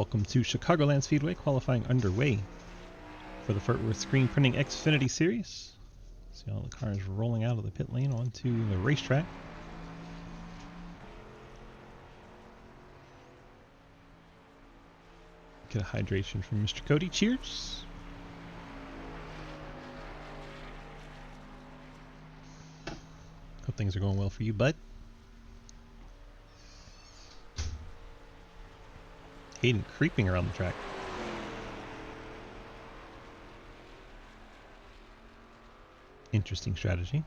Welcome to Chicagoland Speedway, qualifying underway for the Fort Worth Screen Printing Xfinity Series. See all the cars rolling out of the pit lane onto the racetrack. Get a hydration from Mr. Cody. Cheers. Hope things are going well for you, bud. Hayden creeping around the track. Interesting strategy.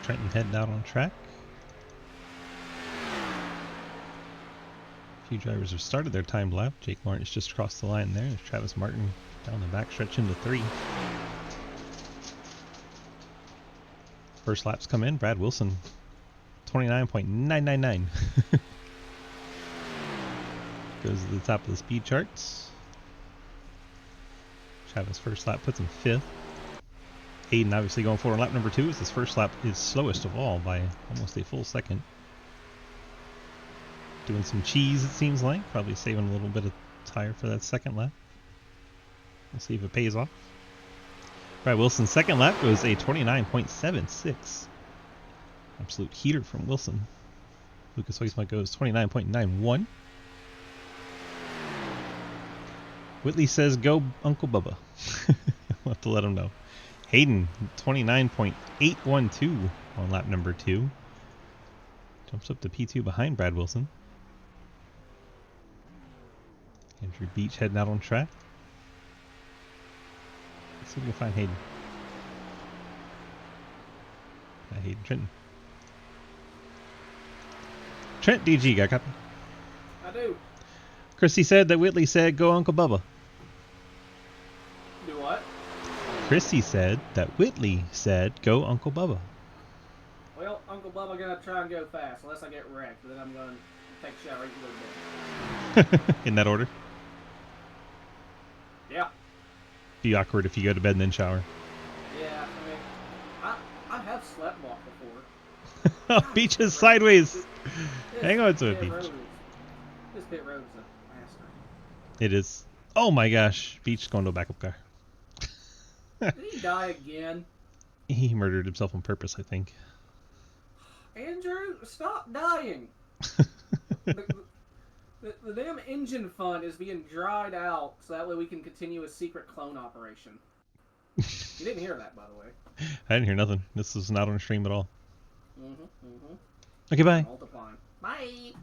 Trenton heading out on track. A few drivers have started their time lap. Jake Lawrence just crossed the line there. There's Travis Martin down the back stretch into 3. First laps come in. Brad Wilson, 29.999. Goes to the top of the speed charts. Travis' first lap puts him 5th. Hayden obviously going forward on lap number 2 as his first lap is slowest of all by almost a full second. Doing some cheese, it seems like. Probably saving a little bit of tire for that second lap. We'll see if it pays off. Brad Wilson's second lap goes a 29.76. Absolute heater from Wilson. Lucas Hoisma goes 29.91. Whitley says, go Uncle Bubba. We'll have to let him know. Hayden, 29.812 on lap number 2. Jumps up to P2 behind Brad Wilson. Andrew Beach heading out on track. Let's see if we can find Hayden. Hayden Trenton. Trent DG, got a copy? I do. Chrissy said that Whitley said, go Uncle Bubba. Do what? Chrissy said that Whitley said, go Uncle Bubba. Well, Uncle Bubba gonna try and go fast, unless I get wrecked. Then I'm gonna take a shower, eat a little bit. In that order? Yeah. Be awkward if you go to bed and then shower. Yeah, I mean, I have slept walk before. Oh, Beach is sideways. Hang on to it, Beach. This pit road is a master. It is. Oh my gosh. Beach going to a backup car. Did he die again? He murdered himself on purpose, I think. Andrew, stop dying. The damn engine fund is being dried out so that way we can continue a secret clone operation. You didn't hear that, by the way. I didn't hear nothing. This is not on stream at all. Mm-hmm. Okay, bye. Multiplying. Bye.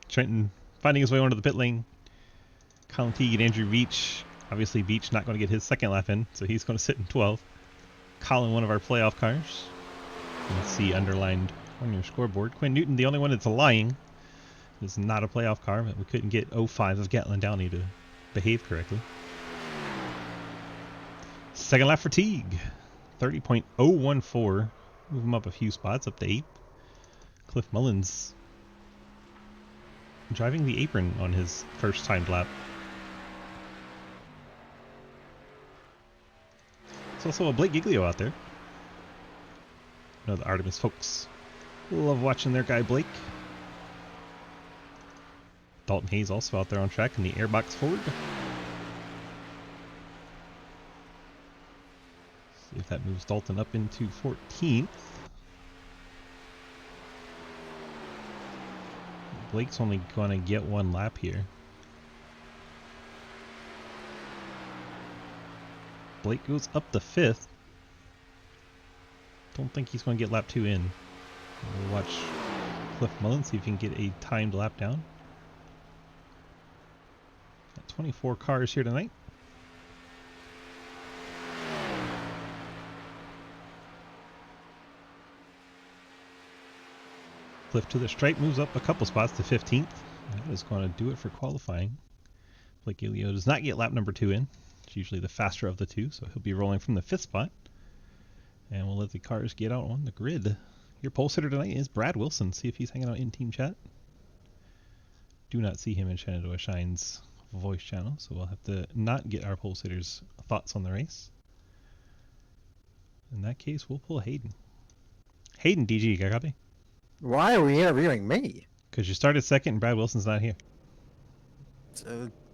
Trenton finding his way onto the pit lane. Colin Teague and Andrew Beach. Obviously, Beach not going to get his second lap in, so he's going to sit in 12th. Colin, one of our playoff cars. You can see underlined on your scoreboard. Quinn Newton, the only one that's lying. It's not a playoff car, but we couldn't get 05 of Gatlin Downey to behave correctly. Second lap for Teague. 30.014. Move him up a few spots, up to 8th. Cliff Mullins driving the apron on his first timed lap. There's also a Blake Giglio out there. The Artemis folks love watching their guy Blake. Dalton Hayes also out there on track in the airbox Ford. See if that moves Dalton up into 14th. Blake's only going to get one lap here. Blake goes up to 5th. Don't think he's going to get lap 2 in. We'll watch Cliff Mullins, see if he can get a timed lap down. Got 24 cars here tonight. Cliff to the stripe, moves up a couple spots to 15th. That is going to do it for qualifying. Blake Giglio does not get lap number 2 in. It's usually the faster of the two, so he'll be rolling from the 5th spot. And we'll let the cars get out on the grid. Your pole sitter tonight is Brad Wilson. See if he's hanging out in team chat. do not see him in Shenandoah Shine's voice channel, so we'll have to not get our pole sitters' thoughts on the race. In that case, we'll pull Hayden. Hayden, DG, you got a copy? Why are we interviewing me? Because you started second and Brad Wilson's not here.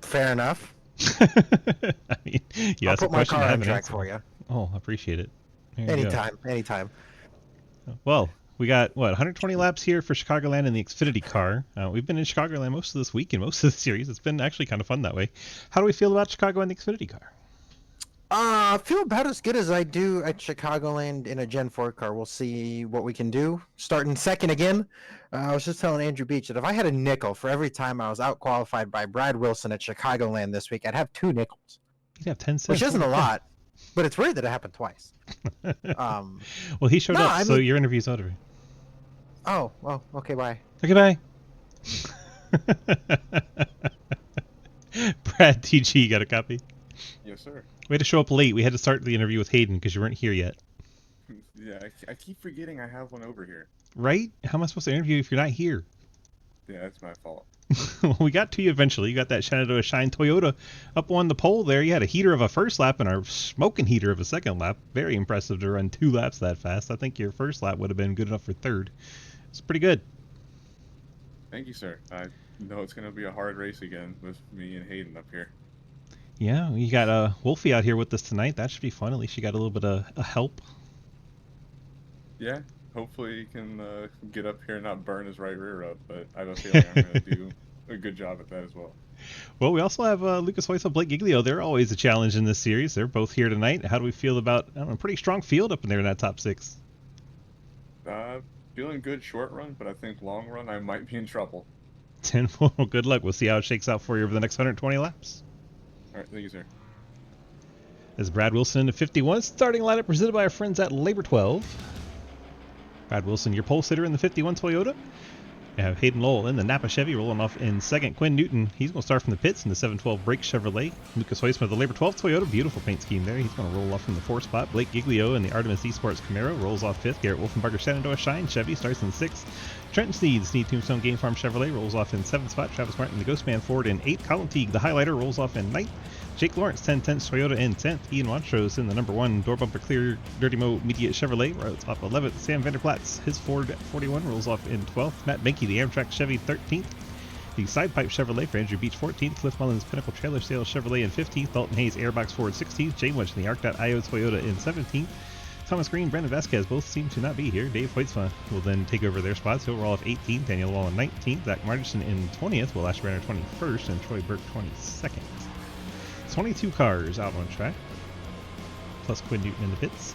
Fair enough. I mean, you I'll asked a put my question, car I have on an track answer. for you. Oh, I appreciate it. There you go. Anytime. Well, we got, 120 laps here for Chicagoland in the Xfinity car. We've been in Chicagoland most of this week and most of the series. It's been actually kind of fun that way. How do we feel about Chicago and the Xfinity car? I feel about as good as I do at Chicagoland in a Gen 4 car. We'll see what we can do. Starting second again. I was just telling Andrew Beach that if I had a nickel for every time I was out-qualified by Brad Wilson at Chicagoland this week, I'd have 2 nickels. You'd have 10 cents. Which isn't a lot, but it's weird that it happened twice. Well, he showed up, so your interview's over. Oh, well, okay, bye. Okay, bye. Brad, TG, you got a copy? Yes, sir. We had to show up late. We had to start the interview with Hayden because you weren't here yet. Yeah, I keep forgetting I have one over here. Right? How am I supposed to interview you if you're not here? Yeah, that's my fault. Well, we got to you eventually. You got that Shenandoah Shine Toyota up on the pole there. You had a heater of a first lap and a smoking heater of a second lap. Very impressive to run 2 laps that fast. I think your first lap would have been good enough for third. It's pretty good. Thank you, sir. I know it's going to be a hard race again with me and Hayden up here. Yeah, you got Wolfie out here with us tonight. That should be fun. At least you got a little bit of help. Yeah, hopefully he can get up here and not burn his right rear up, but I have a feeling I'm going to do a good job at that as well. Well, we also have Lucas Hoyce and Blake Giglio. They're always a challenge in this series. They're both here tonight. How do we feel about a pretty strong field up in there in that top 6? Feeling good short run, but I think long run I might be in trouble. 10. Well, good luck. We'll see how it shakes out for you over the next 120 laps. All right, thank you, sir. As Brad Wilson into 51, starting lineup presented by our friends at Labor 12. Brad Wilson, your pole sitter in the 51 Toyota. You have Hayden Lowell in the Napa Chevy rolling off in second. Quinn Newton, he's going to start from the pits in the 712 Brake Chevrolet. Lucas Hoyce with the Labor 12 Toyota, beautiful paint scheme there. He's going to roll off from the 4th spot. Blake Giglio in the Artemis Esports Camaro rolls off 5th. Garrett Wolfenbarger Shenandoah Shine Chevy starts in 6th. Trenton Sneed Tombstone Game Farm Chevrolet rolls off in 7th spot. Travis Martin, the Ghostman Ford in 8th. Colin Teague, the Highlighter, rolls off in 9th. Jake Lawrence, 1010 Toyota in 10th. Ian Montrose in the number 1 door bumper clear Dirty Mo Media Chevrolet rolls off 11th. Sam Vanderplatz, his Ford 41 rolls off in 12th. Matt Benke, the Amtrak Chevy 13th. The Side Pipe Chevrolet for Andrew Beach 14th. Cliff Mullins Pinnacle Trailer Sales Chevrolet in 15th. Dalton Hayes Airbox Ford 16th. Jay Wedge in the Arc.io Toyota in 17th. Thomas Green, Brandon Vasquez both seem to not be here. Dave Hoitzma will then take over their spots. He'll roll off 18th. Daniel Wall in 19th. Zach Martinson in 20th. Will Ashburner 21st. And Troy Burke 22nd. 22 cars out on track, plus Quinn Newton in the pits.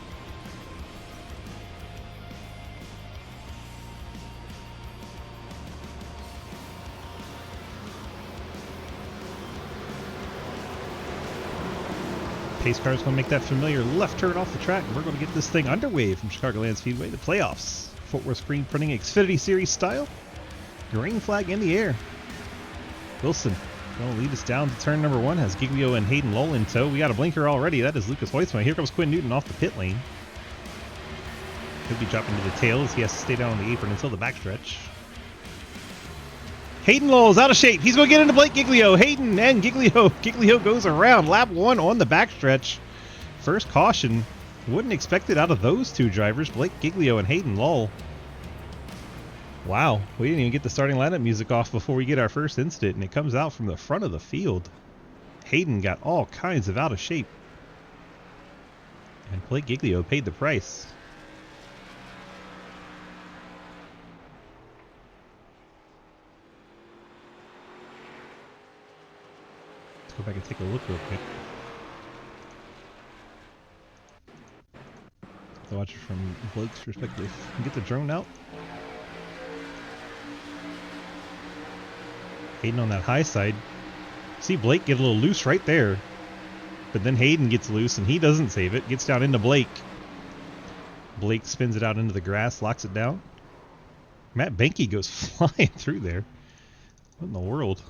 Pace car is going to make that familiar left turn off the track, and we're going to get this thing underway from Chicagoland Speedway, the playoffs. Fort Worth screen printing Xfinity Series style. Green flag in the air. Wilson going to lead us down to turn number 1. Has Giglio and Hayden Lowell in tow. We got a blinker already. That is Lucas Hoitzma. Here comes Quinn Newton off the pit lane. He'll be dropping to the tail as he has to stay down on the apron until the backstretch. Hayden Lowell is out of shape. He's going to get into Blake Giglio. Hayden and Giglio. Giglio goes around. Lap 1 on the backstretch. First caution. Wouldn't expect it out of those two drivers, Blake Giglio and Hayden Lowell. Wow, we didn't even get the starting lineup music off before we get our first incident, and it comes out from the front of the field. Hayden got all kinds of out of shape. And Blake Giglio paid the price. Let's go back and take a look real quick. To watch it from Blake's perspective. Get the drone out. Hayden on that high side. See Blake get a little loose right there. But then Hayden gets loose and he doesn't save it. Gets down into Blake. Blake spins it out into the grass, locks it down. Matt Benke goes flying through there. What in the world?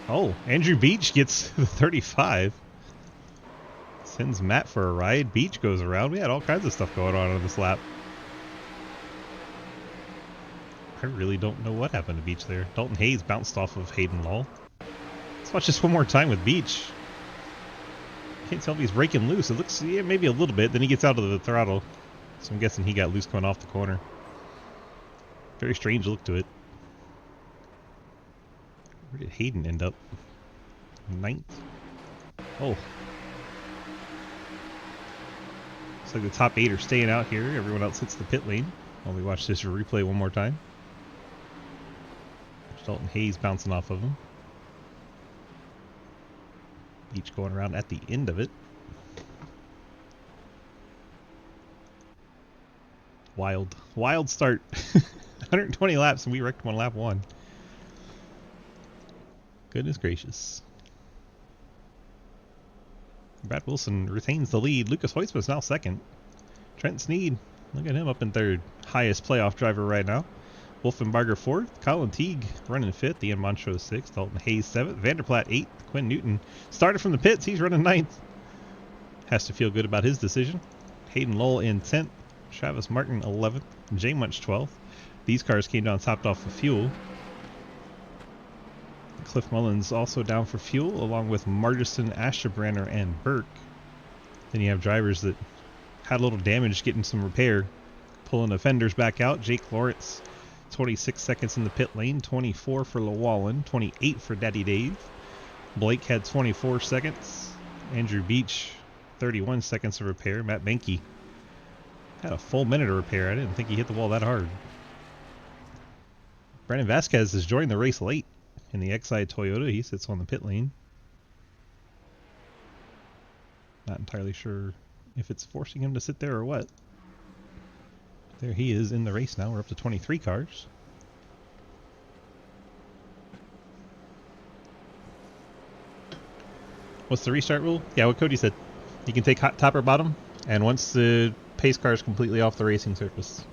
Oh, Andrew Beach gets the 35. Sends Matt for a ride. Beach goes around. We had all kinds of stuff going on this lap. I really don't know what happened to Beach there. Dalton Hayes bounced off of Hayden Lowell. Let's watch this one more time with Beach. Can't tell if he's breaking loose. It looks, yeah, maybe a little bit. Then he gets out of the throttle. So I'm guessing he got loose coming off the corner. Very strange look to it. Where did Hayden end up? 9th? Oh. Looks like the top 8 are staying out here. Everyone else hits the pit lane. While we watch this replay one more time. Dalton Hayes bouncing off of him. Each going around at the end of it. Wild start. 120 laps and we wrecked one lap 1. Goodness gracious. Brad Wilson retains the lead. Lucas Hoytsman's now 2nd. Trent Sneed, look at him up in 3rd. Highest playoff driver right now. Wolfenbarger 4th. Colin Teague running 5th. Ian Montrose 6th. Dalton Hayes 7th. Vanderplaat 8th. Quinn Newton started from the pits. He's running 9th. Has to feel good about his decision. Hayden Lowell in 10th. Travis Martin 11th. Jay Munch 12th. These cars came down topped off with fuel. Cliff Mullins also down for fuel, along with Margison, Ashtabranner, and Burke. Then you have drivers that had a little damage getting some repair. Pulling the fenders back out. Jake Lawrence, 26 seconds in the pit lane. 24 for Llewellyn. 28 for Daddy Dave. Blake had 24 seconds. Andrew Beach, 31 seconds of repair. Matt Benke had a full minute of repair. I didn't think he hit the wall that hard. Brandon Vasquez has joined the race late. In the Exide Toyota, he sits on the pit lane. Not entirely sure if it's forcing him to sit there or what. There he is in the race now. We're up to 23 cars. What's the restart rule? Yeah, what Cody said. You can take top or bottom, and once the pace car is completely off the racing surface.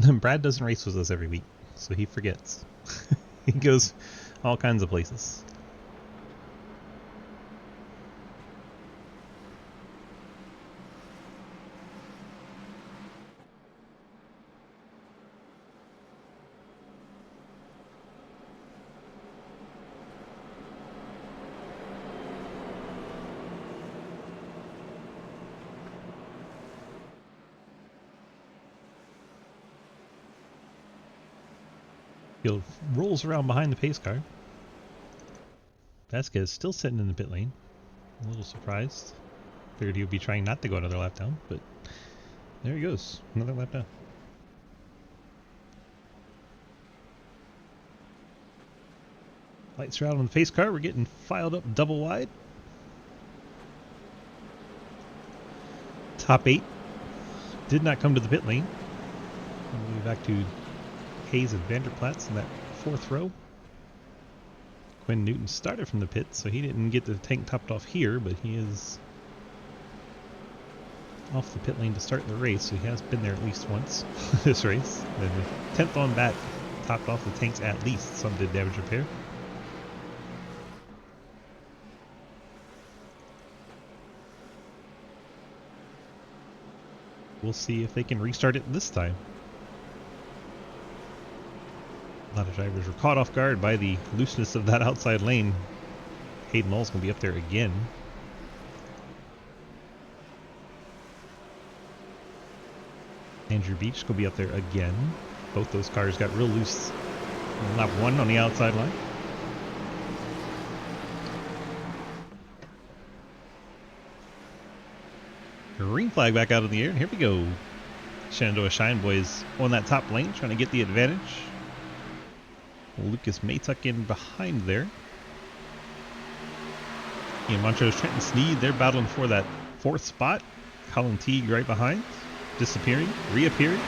Brad doesn't race with us every week, so he forgets. He goes all kinds of places. Field rolls around behind the pace car. Vasquez still sitting in the pit lane. A little surprised. Figured he would be trying not to go another lap down, but there he goes. Another lap down. Lights are out on the pace car. We're getting filed up double wide. Top 8 did not come to the pit lane. We'll be back to Hayes and Vanderplaats in that 4th row. Quinn Newton started from the pit, so he didn't get the tank topped off here, but he is off the pit lane to start the race, so he has been there at least once this race. Then the 10th on back topped off the tanks at least. Some did damage repair. We'll see if they can restart it this time. A lot of drivers were caught off guard by the looseness of that outside lane. Hayden Lowell's going to be up there again. Andrew Beach will be up there again. Both those cars got real loose on lap 1 on the outside line. Green flag back out of the air, and here we go. Shenandoah Shine Boys on that top lane, trying to get the advantage. Lucas Maytuck in behind there. Ian Montrose, Trenton Sneed, they're battling for that 4th spot. Colin Teague right behind, disappearing, reappearing.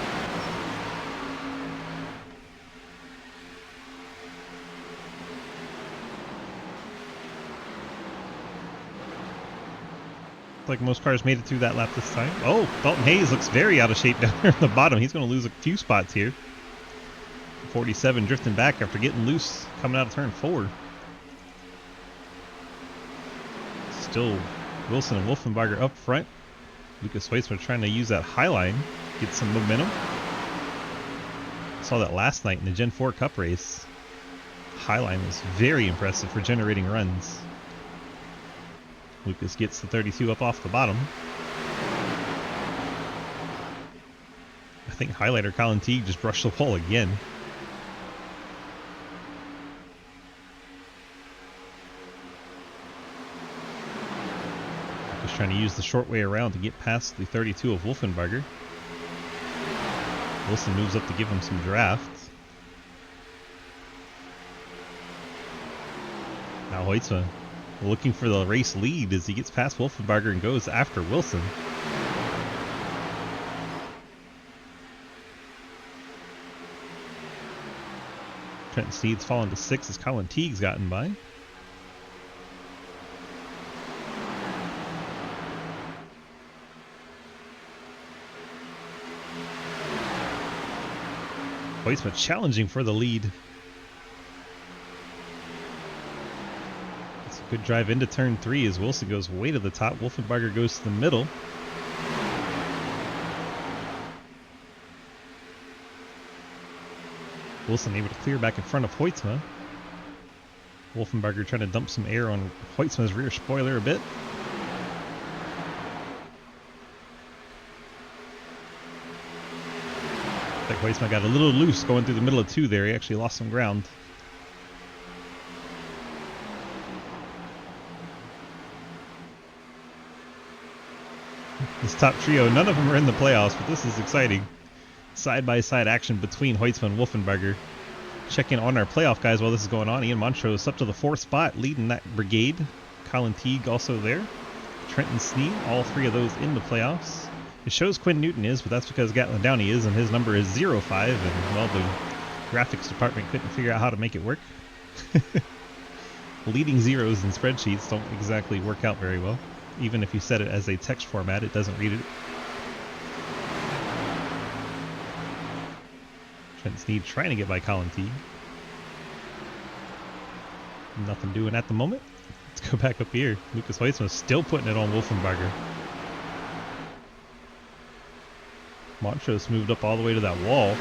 Like most cars made it through that lap this time. Oh, Dalton Hayes looks very out of shape down there at the bottom. He's going to lose a few spots here. 47 drifting back after getting loose coming out of turn 4. Still Wilson and Wolfenbarger up front. Lucas Hoytsma trying to use that high line, get some momentum. Saw that last night in the Gen 4 Cup race. Highline was very impressive for generating runs. Lucas gets the 32 up off the bottom. I think highlighter Colin Teague just brushed the wall again. Just trying to use the short way around to get past the 32 of Wolfenbarger. Wilson moves up to give him some draft. Now Hoytsma looking for the race lead as he gets past Wolfenbarger and goes after Wilson. Trenton Sneed's fallen to 6 as Colin Teague's gotten by. Hoytsma challenging for the lead. It's a good drive into turn 3 as Wilson goes way to the top. Wolfenbarger goes to the middle. Wilson able to clear back in front of Hoytsma. Wolfenbarger trying to dump some air on Hoytsma's rear spoiler a bit. I think Hoytsma got a little loose going through the middle of 2 there. He actually lost some ground. This top trio, none of them are in the playoffs, but this is exciting. Side-by-side action between Hoytsma and Wolfenbarger. Checking on our playoff guys while this is going on. Ian Montrose up to the 4th spot, leading that brigade. Colin Teague also there. Trenton Sneed, all 3 of those in the playoffs. It shows Quinn Newton is, but that's because Gatlin Downey is, and his number is 05, and, well, the graphics department couldn't figure out how to make it work. Leading zeros in spreadsheets don't exactly work out very well. Even if you set it as a text format, it doesn't read it. Trent Sneed trying to get by Colin Teague. Nothing doing at the moment. Let's go back up here. Lucas Hoytsma still putting it on Wolfenbarger. Montrose moved up all the way to that wall.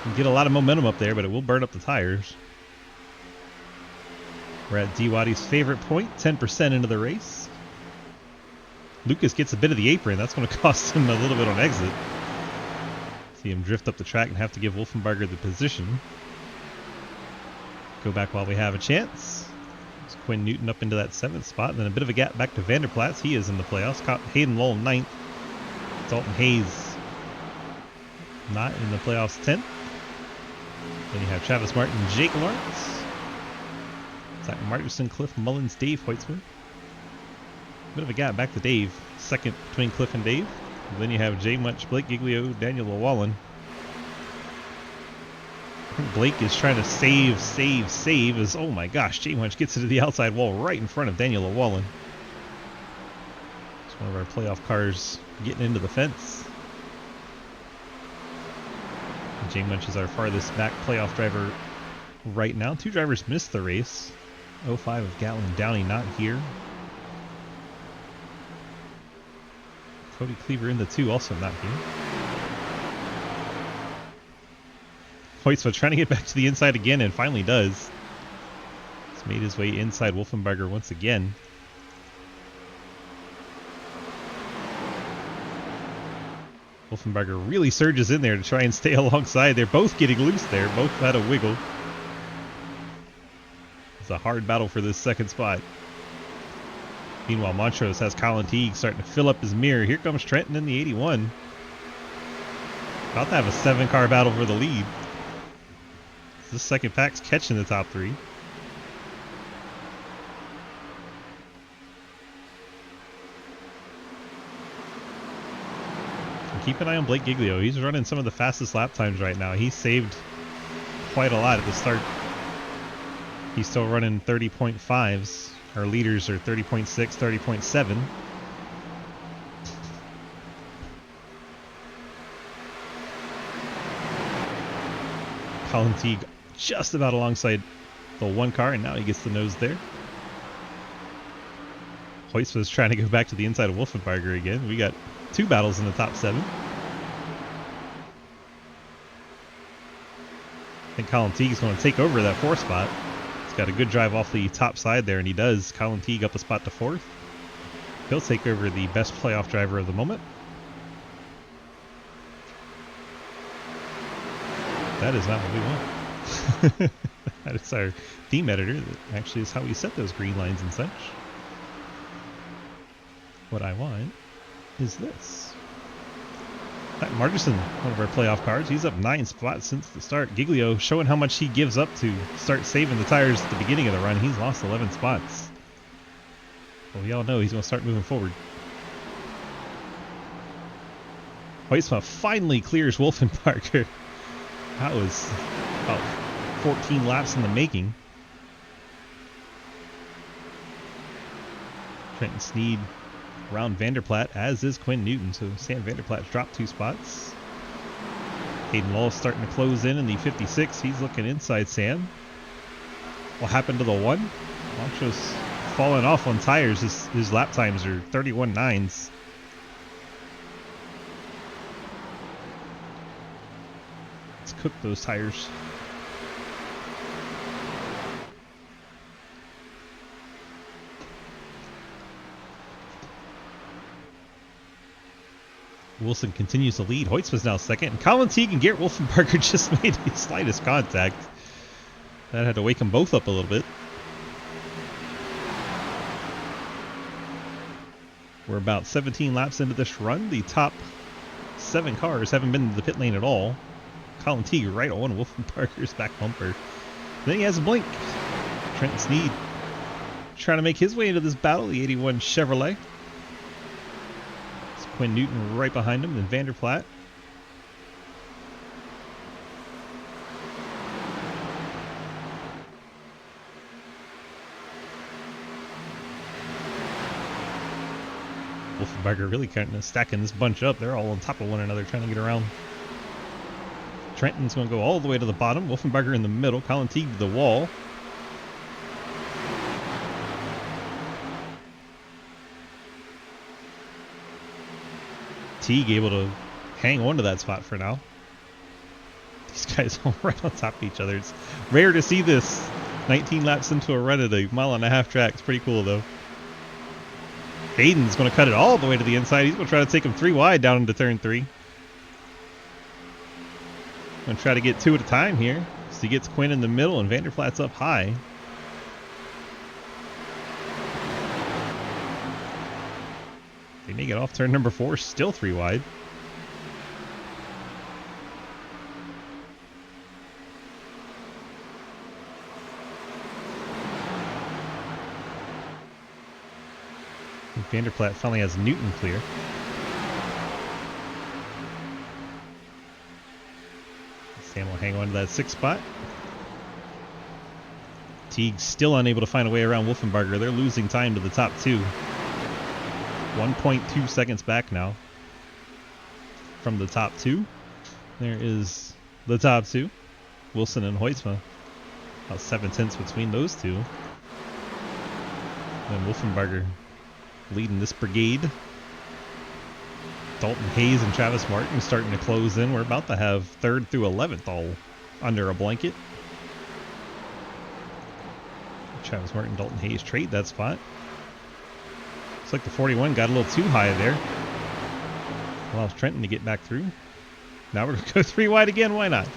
Can get a lot of momentum up there, but it will burn up the tires. We're at D-Waddy's favorite point, 10% into the race. Lucas gets a bit of the apron. That's going to cost him a little bit on exit. See him drift up the track and have to give Wolfenbarger the position. Go back while we have a chance. It's Quinn Newton up into that 7th spot. And then a bit of a gap back to Vanderplatz. He is in the playoffs. Caught Hayden Lowell 9th. Dalton Hayes not in the playoffs 10th. Then you have Travis Martin, Jake Lawrence, Zach Martinson, Cliff Mullins, Dave Hoytsma. Bit of a gap back to Dave. 2nd between Cliff and Dave. And then you have Jay Munch, Blake Giglio, Daniel Llewellyn. I think Blake is trying to save as, oh my gosh, Jay Munch gets into the outside wall right in front of Daniel Llewellyn. It's one of our playoff cars getting into the fence. And Jay Munch is our farthest back playoff driver right now. 2 drivers missed the race. 05 of Gatlin Downey not here. Cody Cleaver in the 2, also not here. Hoytsma trying to get back to the inside again and finally does. He's made his way inside Wolfenbarger once again. Wolfenbarger really surges in there to try and stay alongside. They're both getting loose there. Both had a wiggle. It's a hard battle for this 2nd spot. Meanwhile, Montrose has Colin Teague starting to fill up his mirror. Here comes Trenton in the 81. About to have a 7-car battle for the lead. This 2nd pack's catching the top 3. And keep an eye on Blake Giglio. He's running some of the fastest lap times right now. He saved quite a lot at the start. He's still running 30.5s. Our leaders are 30.6, 30.7. Colin Teague just about alongside the 1 car, and now he gets the nose there. Hoyts was trying to go back to the inside of Wolfenbarger again. We got 2 battles in the top 7. I think Colin Teague's going to take over that 4th spot. He's got a good drive off the top side there, and he does. Colin Teague up a spot to 4th. He'll take over the best playoff driver of the moment. That is not what we want. That is our theme editor. That actually is how we set those green lines and such. What I want is this. Matt Margerson, one of our playoff cards, he's up 9 spots since the start. Giglio showing how much he gives up to start saving the tires at the beginning of the run. He's lost 11 spots. Well, we all know he's going to start moving forward. Hoytsma finally clears Wolfenbarger. That was about 14 laps in the making. Trenton Sneed around Vanderplatte, as is Quinn Newton. So Sam Vanderplatte's dropped 2 spots. Hayden Lowell starting to close in the 56. He's looking inside Sam. What happened to the 1? Montro's falling off on tires. His lap times are 31.9s. Let's cook those tires. Wilson continues to lead. Hoyts was now second. And Colin Teague and Garrett Wolfenbarger just made the slightest contact. That had to wake them both up a little bit. We're about 17 laps into this run. The top 7 cars haven't been to the pit lane at all. Colin Teague right on Wolfenbarger's back bumper. Then he has a blink. Trenton Sneed trying to make his way into this battle. The 81 Chevrolet. Quinn Newton right behind him, then Vanderplatte. Wolfenbarger really kind of stacking this bunch up. They're all on top of one another trying to get around. Trenton's going to go all the way to the bottom. Wolfenbarger in the middle. Colin Teague to the wall. Teague able to hang on to that spot for now. These guys all right on top of each other. It's rare to see this 19 laps into a run at a 1.5-mile track. It's pretty cool though. Hayden's going to cut it all the way to the inside. He's going to try to take him 3 wide down into turn 3. Going to try to get 2 at a time here. So he gets Quinn in the middle and Vanderplatte's up high. They may get off turn number 4, still 3 wide. Vanderplatte finally has Newton clear. Sam will hang on to that 6th spot. Teague's still unable to find a way around Wolfenbarger. They're losing time to the top 2. 1.2 seconds back now from the top 2. There is the top 2. Wilson and Hoytsma. About 7/10 between those 2. And Wolfenbarger leading this brigade. Dalton Hayes and Travis Martin starting to close in. We're about to have 3rd through 11th all under a blanket. Travis Martin, Dalton Hayes trade that spot. Looks like the 41 got a little too high there. Allows Trenton to get back through. Now we're going to go 3 wide again. Why not?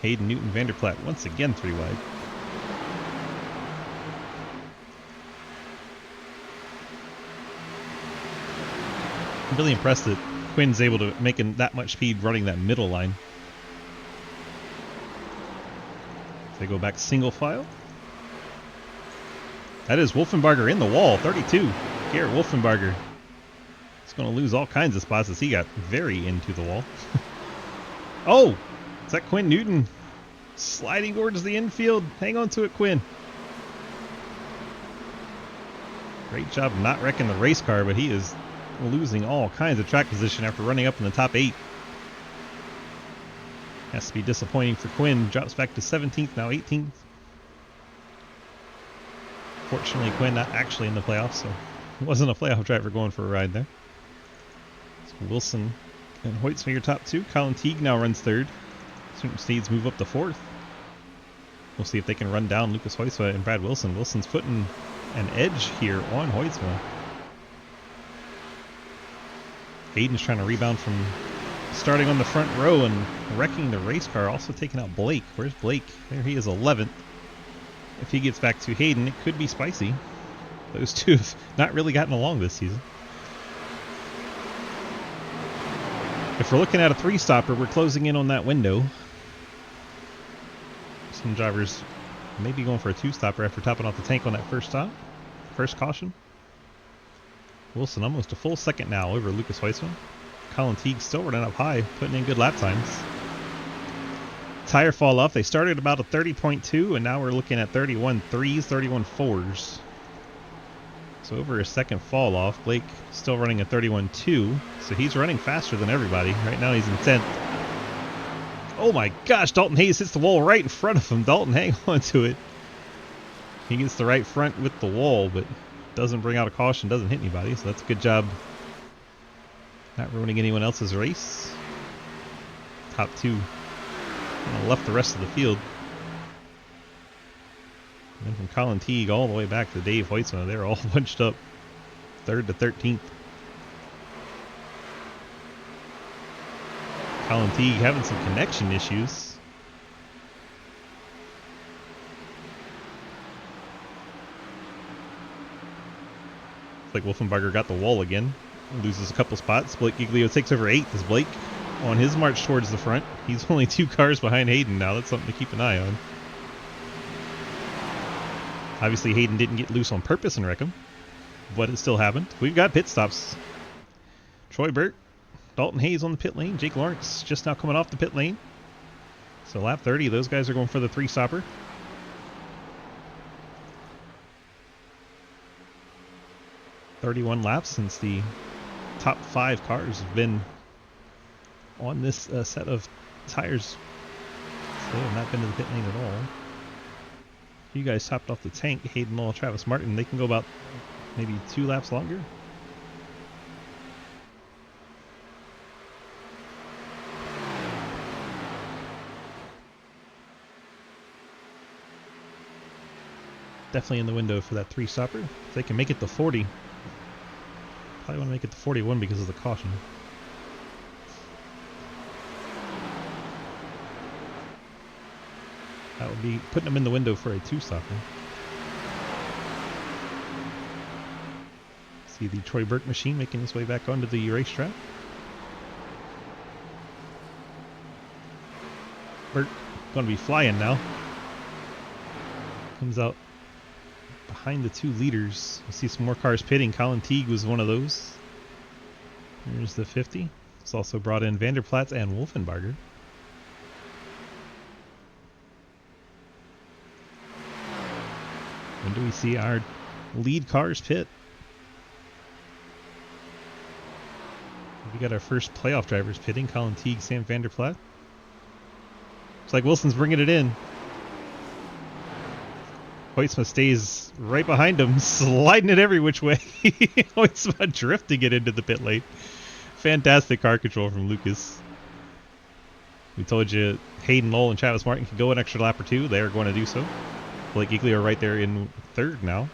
Hayden, Newton, Vanderplatte once again 3 wide. I'm really impressed that Quinn's able to make that much speed running that middle line. They go back single file. That is Wolfenbarger in the wall, 32. Garrett Wolfenbarger. He's going to lose all kinds of spots as he got very into the wall. Oh, is that Quinn Newton sliding towards the infield? Hang on to it, Quinn. Great job not wrecking the race car, but he is losing all kinds of track position after running up in the top 8. Has to be disappointing for Quinn. Drops back to 17th, now 18th. Fortunately, Quinn not actually in the playoffs, so wasn't a playoff driver going for a ride there. So Wilson and Hoytsma your top two. Colin Teague now runs third. Certain Steeds move up to fourth. We'll see if they can run down Lucas Hoytsma and Brad Wilson. Wilson's putting an edge here on Hoytsma. Hayden's trying to rebound from starting on the front row and wrecking the race car, also taking out Blake. Where's Blake? There he is, 11th. If he gets back to Hayden, it could be spicy. Those two have not really gotten along this season. If we're looking at a three-stopper, we're closing in on that window. Some drivers may be going for a two-stopper after topping off the tank on that first stop. First caution. Wilson almost a full second now over Lucas Hoytsma. Colin Teague still running up high, putting in good lap times. Tire fall off. They started about a 30.2, and now we're looking at 31.3s, 31.4s. So over a second fall off. Blake still running a 31.2, so he's running faster than everybody. Right now he's in 10th. Oh my gosh, Dalton Hayes hits the wall right in front of him. Dalton, hang on to it. He gets the right front with the wall, but doesn't bring out a caution, doesn't hit anybody, so that's a good job not ruining anyone else's race. Top two left the rest of the field. And then from Colin Teague all the way back to Dave Hoytsma, they're all bunched up 3rd to 13th. Colin Teague having some connection issues. Like Wolfenbarger got the wall again. Loses a couple spots. Blake Giglio takes over 8th as Blake on his march towards the front. He's only 2 cars behind Hayden now. That's something to keep an eye on. Obviously Hayden didn't get loose on purpose and wreck him, but it still happened. We've got pit stops. Troy Burt, Dalton Hayes on the pit lane. Jake Lawrence just now coming off the pit lane. So lap 30, those guys are going for the 3-stopper. Laps since the top 5 cars have been on this set of tires. So they have not been to the pit lane at all. You guys topped off the tank, Hayden Law, Travis Martin. They can go about maybe 2 laps longer. Definitely in the window for that 3-stopper. If they can make it to 40. Probably want to make it to 41 because of the caution. That would be putting them in the window for a 2-stopper. See the Troy Burke machine making its way back onto the racetrack. Burke going to be flying now. Comes out behind the 2 leaders. We'll see some more cars pitting. Colin Teague was one of those. Here's the 50. It's also brought in Vanderplatz and Wolfenbarger. When do we see our lead cars pit? We got our first playoff drivers pitting. Colin Teague, Sam Vanderplat. Looks like Wilson's bringing it in. Hoytsma stays right behind him, sliding it every which way. Hoytsma drifting it into the pit lane. Fantastic car control from Lucas. We told you Hayden Lowell and Travis Martin can go an extra lap or 2. They are going to do so. Blake Giglio right there in 3rd now.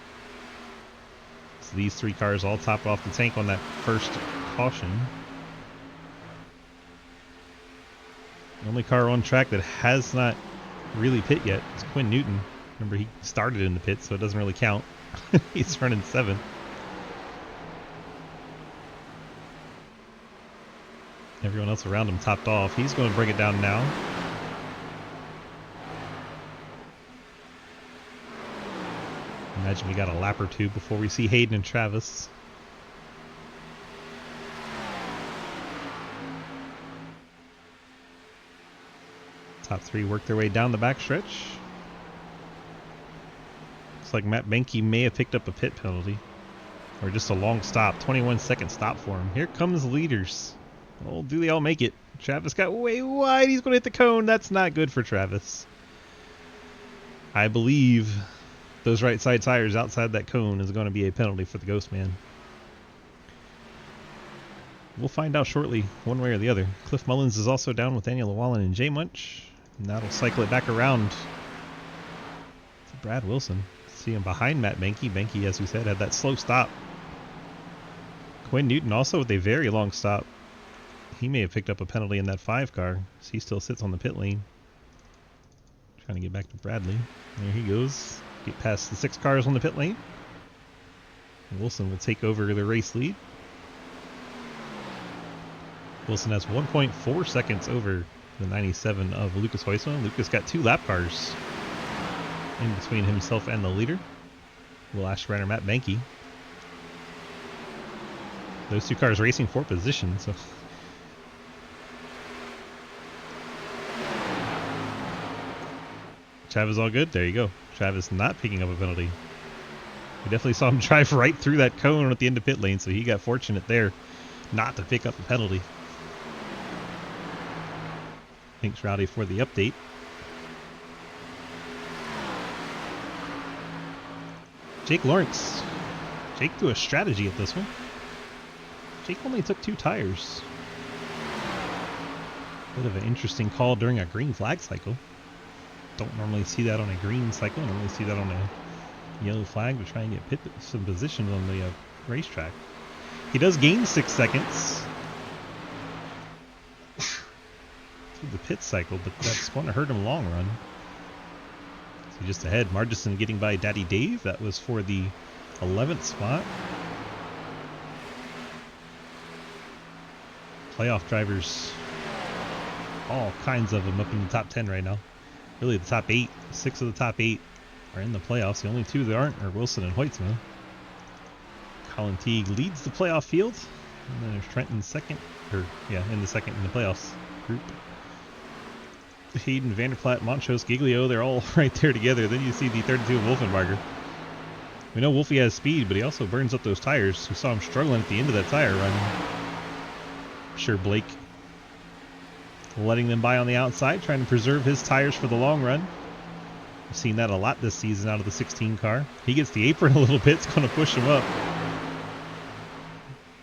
So these 3 cars all topped off the tank on that first caution. The only car on track that has not really pit yet is Quinn Newton. Remember, he started in the pit, so it doesn't really count. He's running 7th. Everyone else around him topped off. He's going to bring it down now. Imagine we got a lap or 2 before we see Hayden and Travis. Top 3 work their way down the backstretch. Looks like Matt Benke may have picked up a pit penalty. Or just a long stop. 21-second stop for him. Here comes the leaders. Oh, do they all make it? Travis got way wide. He's going to hit the cone. That's not good for Travis. I believe those right side tires outside that cone is going to be a penalty for the Ghost Man. We'll find out shortly, one way or the other. Cliff Mullins is also down with Daniel Llewellyn and J Munch. And that'll cycle it back around to Brad Wilson. See him behind Matt Benke. Benke, as we said, had that slow stop. Quinn Newton also with a very long stop. He may have picked up a penalty in that 5 car. So he still sits on the pit lane. Trying to get back to Bradley. There he goes. Get past the 6 cars on the pit lane. Wilson will take over the race lead. Wilson has 1.4 seconds over the 97 of Lucas Huisman. Lucas got 2 lap cars in between himself and the leader. Will Ashburner Matt Benke. Those 2 cars racing for position, so Travis all good? There you go. Travis not picking up a penalty. We definitely saw him drive right through that cone at the end of pit lane, so he got fortunate there not to pick up a penalty. Thanks, Rowdy, for the update. Jake Lawrence. Jake threw a strategy at this one. Jake only took 2 tires. Bit of an interesting call during a green flag cycle. Don't normally see that on a green cycle. Normally see that on a yellow flag to try and get some position on the racetrack. He does gain 6 seconds through the pit cycle, but that's going to hurt him long run. So just ahead, Margison getting by Daddy Dave. That was for the 11th spot. Playoff drivers, all kinds of them up in the top 10 right now. Really the top 8, 6 of the top 8 are in the playoffs. The only 2 that aren't are Wilson and Hoitzma. Colin Teague leads the playoff field. And then there's Trent in second, in the second in the playoffs group. Hayden, Vanderplatte, Monchos, Giglio, they're all right there together. Then you see the 32 of Wolfenbarger. We know Wolfie has speed, but he also burns up those tires. We saw him struggling at the end of that tire run. I'm sure Blake letting them by on the outside, trying to preserve his tires for the long run. We've seen that a lot this season out of the 16 car. He gets the apron a little bit, it's going to push him up.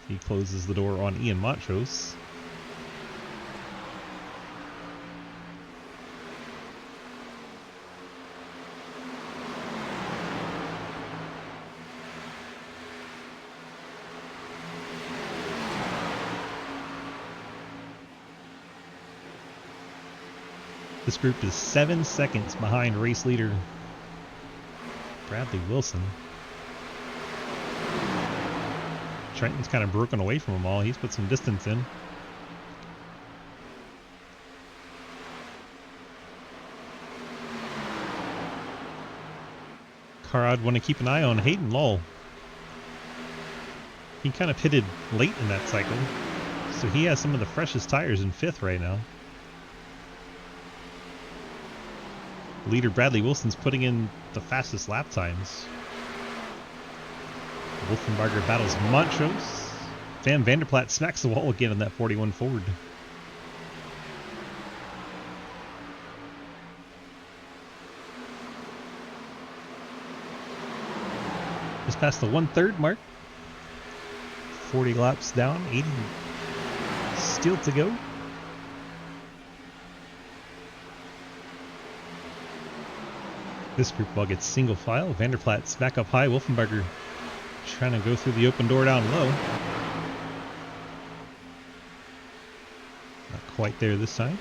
He closes the door on Ian Montrose. This group is 7 seconds behind race leader Bradley Wilson. Trenton's kind of broken away from them all. He's put some distance in. Car I'd want to keep an eye on, Hayden Lull. He kind of pitted late in that cycle, so he has some of the freshest tires in 5th right now. Leader Bradley Wilson's putting in the fastest lap times. Wolfenbarger battles Montrose. Van Vanderplatte smacks the wall again in that 41 Ford. Just past the 1/3 mark. 40 laps down, 80 still to go. This group all gets single file. Vanderplatte's back up high. Wolfenbarger trying to go through the open door down low. Not quite there this time.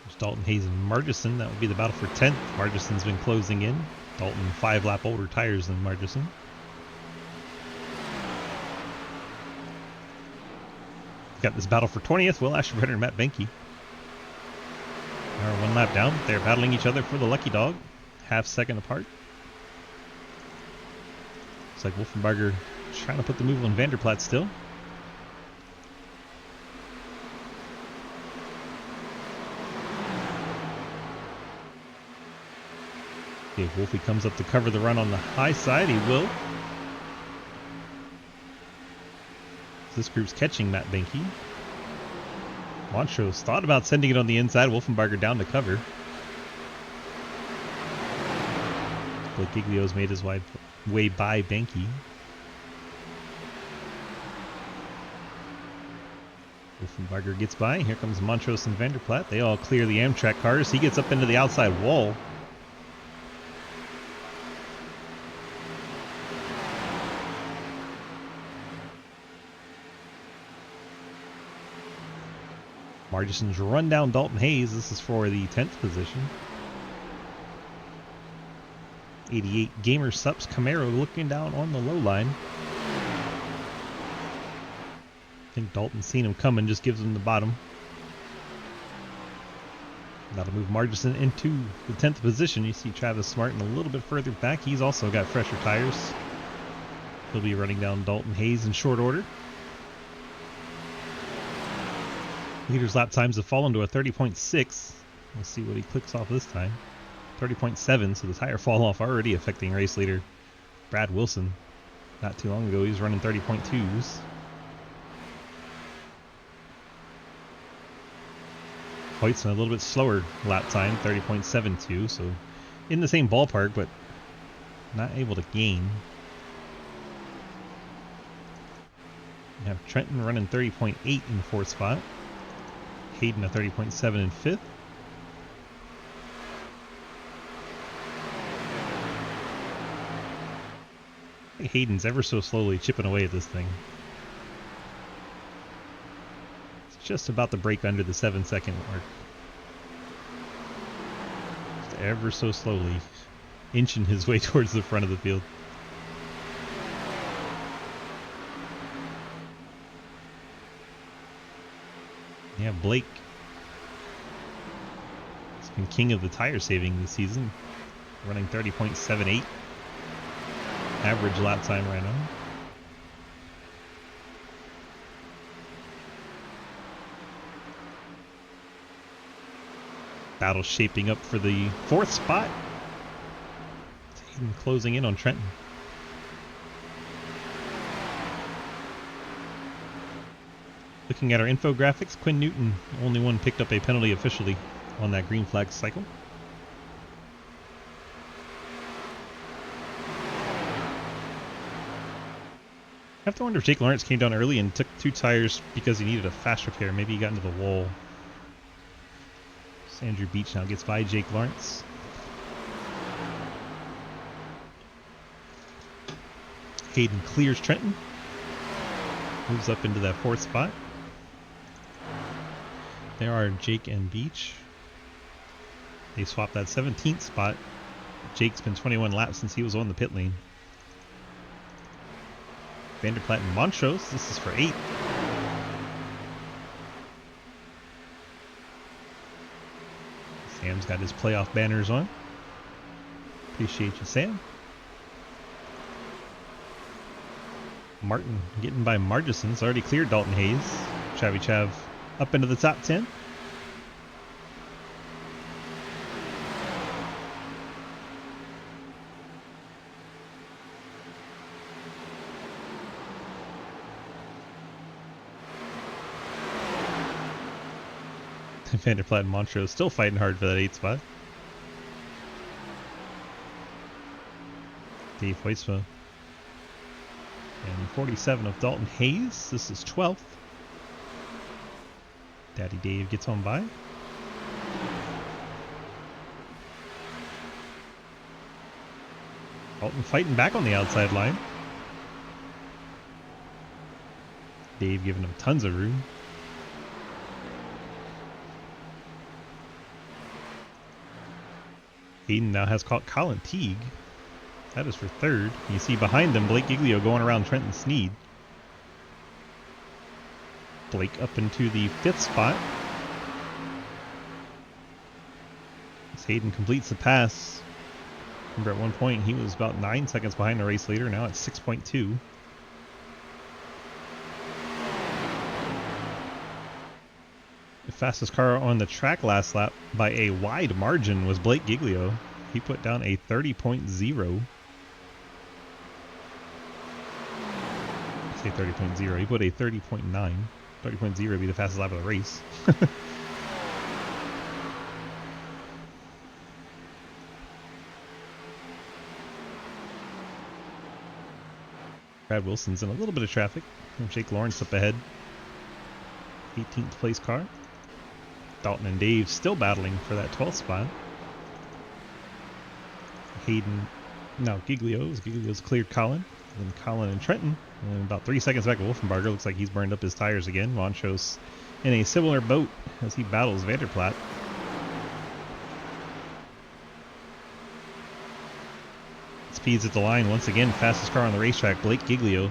There's Dalton Hayes and Margison. That would be the battle for 10th. Margison's been closing in. Dalton 5 lap older tires than Margison. Got this battle for 20th. Will Ashburner and Matt Benke are 1 lap down. They're battling each other for the lucky dog. Half second apart. Looks like Wolfenbarger trying to put the move on Vanderplatte still. If Wolfie comes up to cover the run on the high side, he will. This group's catching Matt Benke. Montrose thought about sending it on the inside. Wolfenbarger down to cover. Blake Giglio's made his way by Banky. Wolfenbarger gets by. Here comes Montrose and Vanderplatte. They all clear the Amtrak cars. He gets up into the outside wall. Margison's run down Dalton Hayes. This is for the 10th position. 88 Gamer Sups Camaro looking down on the low line. I think Dalton's seen him coming, just gives him the bottom. That'll move Margison into the 10th position. You see Travis Martin a little bit further back. He's also got fresher tires. He'll be running down Dalton Hayes in short order. Leader's lap times have fallen to a 30.6. We'll see what he clicks off this time. 30.7, so the tire fall off already affecting race leader Brad Wilson. Not too long ago, he was running 30.2s. Hoyt's a little bit slower lap time, 30.72, so in the same ballpark, but not able to gain. We have Trenton running 30.8 in the 4th spot. Hayden a 30.7 in 5th. I think Hayden's ever so slowly chipping away at this thing. It's just about to break under the 7-second mark. Just ever so slowly inching his way towards the front of the field. Yeah, Blake has been king of the tire saving this season, running 30.78 average lap time right now. Battle shaping up for the 4th spot. Hayden closing in on Trenton. Looking at our infographics, Quinn Newton, only one picked up a penalty officially on that green flag cycle. I have to wonder if Jake Lawrence came down early and took 2 tires because he needed a fast repair. Maybe he got into the wall. So Andrew Beach now gets by Jake Lawrence. Hayden clears Trenton. Moves up into that 4th spot. There are Jake and Beach. They swapped that 17th spot. Jake's been 21 laps since he was on the pit lane. Vanderplatte and Montrose. This is for 8. Sam's got his playoff banners on. Appreciate you, Sam. Martin getting by Margison's already cleared Dalton Hayes. Chavy Chav up into the top 10. Vanderplatte and Montrose still fighting hard for that 8th spot. Dave Hoisma. And 47 of Dalton Hayes. This is 12th. Daddy Dave gets on by. Dalton fighting back on the outside line. Dave giving him tons of room. Hayden now has caught Colin Teague. That is for 3rd. You see behind them Blake Giglio going around Trenton Sneed. Blake up into the 5th spot. As Hayden completes the pass. Remember at one point he was about 9 seconds behind the race leader. Now it's 6.2. The fastest car on the track last lap by a wide margin was Blake Giglio. He put down a 30.0. I say 30.0. He put a 30.9. 30.0 would be the fastest lap of the race. Brad Wilson's in a little bit of traffic. Jake Lawrence up ahead. 18th place car. Dalton and Dave still battling for that 12th spot. Hayden, no, Giglio's cleared Colin. Then Colin and Trenton. And about 3 seconds back of Wolfenbarger. Looks like he's burned up his tires again. Montrose in a similar boat as he battles Vanderplatte. Speeds at the line once again. Fastest car on the racetrack, Blake Giglio.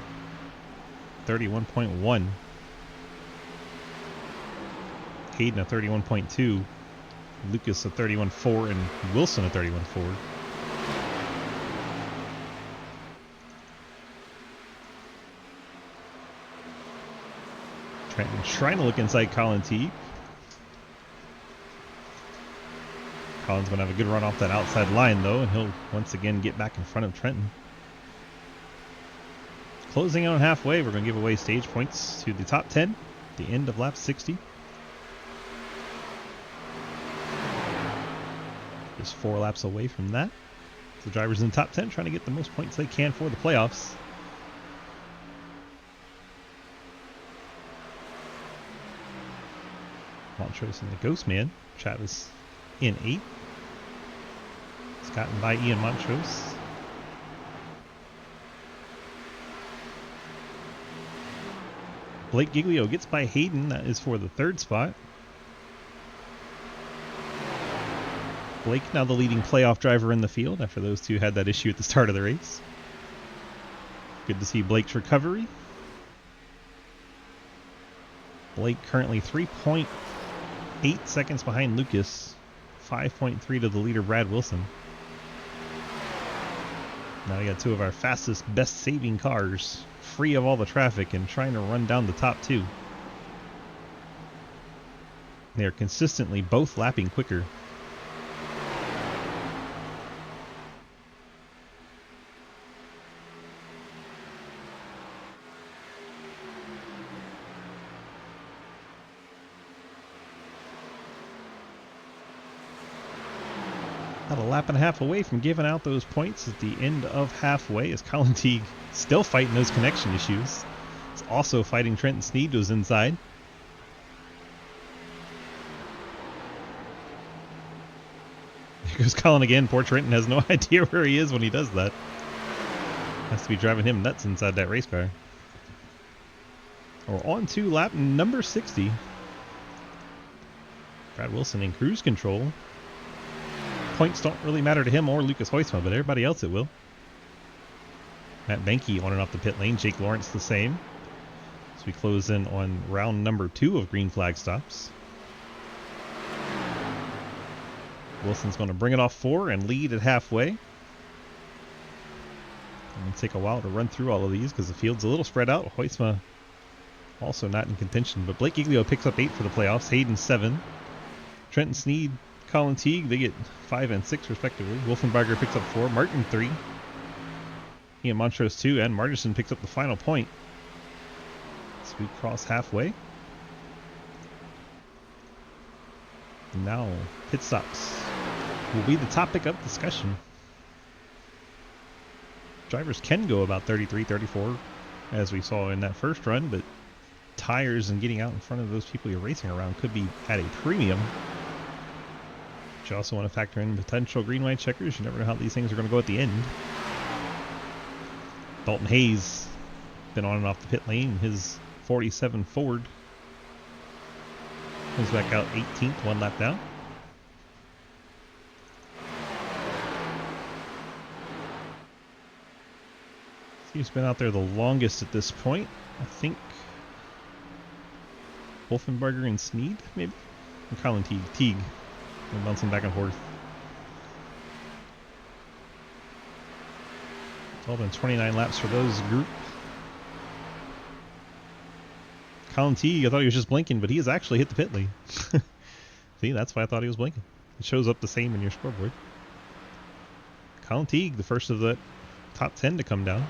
31.1. Hayden a 31.2. Lucas a 31.4 and Wilson a 31.4. Trenton trying to look inside Colin Teague. Colin's going to have a good run off that outside line, though, and he'll once again get back in front of Trenton. Closing out halfway, we're going to give away stage points to the top 10, the end of lap 60. Just 4 laps away from that. The drivers in the top 10 trying to get the most points they can for the playoffs. Montrose and the Ghost Man. Travis in 8. It's gotten by Ian Montrose. Blake Giglio gets by Hayden. That is for the 3rd spot. Blake now the leading playoff driver in the field after those two had that issue at the start of the race. Good to see Blake's recovery. Blake currently 3.8 seconds behind Lucas. 5.3 to the leader, Brad Wilson. Now we got 2 of our fastest, best-saving cars, free of all the traffic and trying to run down the top 2. They are consistently both lapping quicker. About a lap and a half away from giving out those points at the end of halfway as Colin Teague still fighting those connection issues. He's also fighting Trenton Sneed, who's inside. Here goes Colin again. Poor Trenton has no idea where he is when he does that. Has to be driving him nuts inside that race car. We're on to lap number 60. Brad Wilson in cruise control. Points don't really matter to him or Lucas Hoisma, but everybody else it will. Matt Benke on and off the pit lane. Jake Lawrence the same. So we close in on round number 2 of green flag stops. Wilson's going to bring it off 4 and lead at halfway. It's going to take a while to run through all of these because the field's a little spread out. Hoisma also not in contention, but Blake Giglio picks up 8 for the playoffs. Hayden 7. Trenton Sneed, Colin Teague, they get 5 and 6 respectively. Wolfenbarger picks up 4. Martin 3. Ian Montrose 2. And Martinson picks up the final point. So we cross halfway. Now pit stops will be the topic of discussion. Drivers can go about 33, 34 as we saw in that first run, but tires and getting out in front of those people you're racing around could be at a premium. But you also want to factor in potential green-white checkers. You never know how these things are going to go at the end. Dalton Hayes been on and off the pit lane. His 47 Ford comes back out 18th, 1 lap down. He's been out there the longest at this point. I think Wolfenbarger and Sneed, maybe? And Colin Teague. They're bouncing back and forth. It's all been 29 laps for those group. Colin Teague, I thought he was just blinking, but he has actually hit the pit lane. See, that's why I thought he was blinking. It shows up the same in your scoreboard. Colin Teague, the first of the top 10 to come down.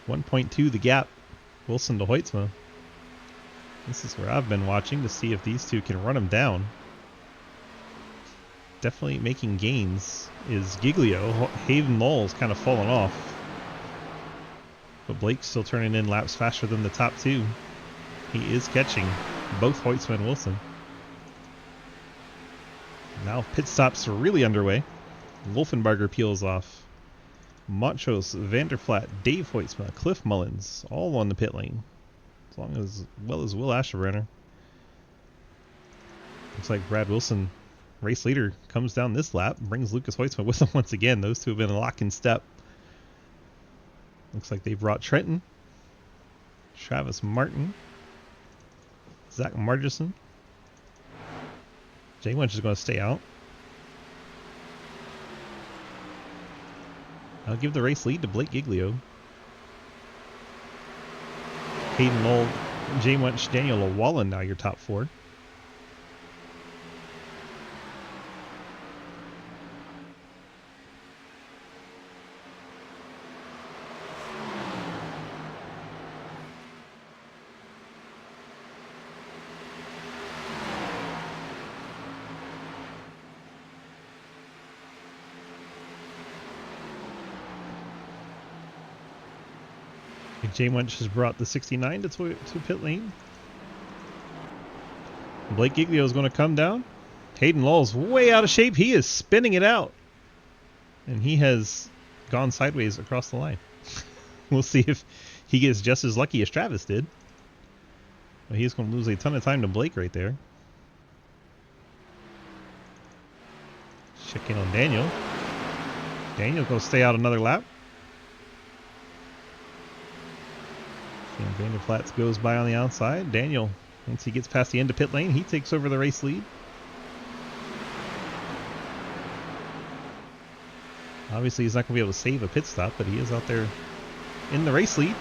1.2 the gap Wilson to Hoytsma. This is where I've been watching to see if these two can run him down. Definitely making gains is Giglio. Hayden Lowell's kind of fallen off. But Blake's still turning in laps faster than the top two. He is catching both Hoytsma and Wilson. Now pit stops are really underway. Wolfenbarger peels off. Montrose, Vanderflat, Dave Hoytsma, Cliff Mullins, all on the pit lane. As well as Will Asherbrenner. Looks like Brad Wilson, race leader, comes down this lap and brings Lucas Hoytsma with him once again. Those two have been lock in step. Looks like they brought Trenton, Travis Martin, Zach Margison. Jay Winch is going to stay out. I'll give the race lead to Blake Giglio. Hayden Lowell, Jay Winch, Daniel Llewellyn now your top four. Jay Winch has brought the 69 to pit lane. Blake Giglio is going to come down. Hayden Lowell's way out of shape. He is spinning it out. And he has gone sideways across the line. We'll see if he gets just as lucky as Travis did. But he's going to lose a ton of time to Blake right there. Check in on Daniel. Daniel's going to stay out another lap. And Vanderflat goes by on the outside. Daniel, once he gets past the end of pit lane, he takes over the race lead. Obviously, he's not going to be able to save a pit stop, but he is out there in the race lead.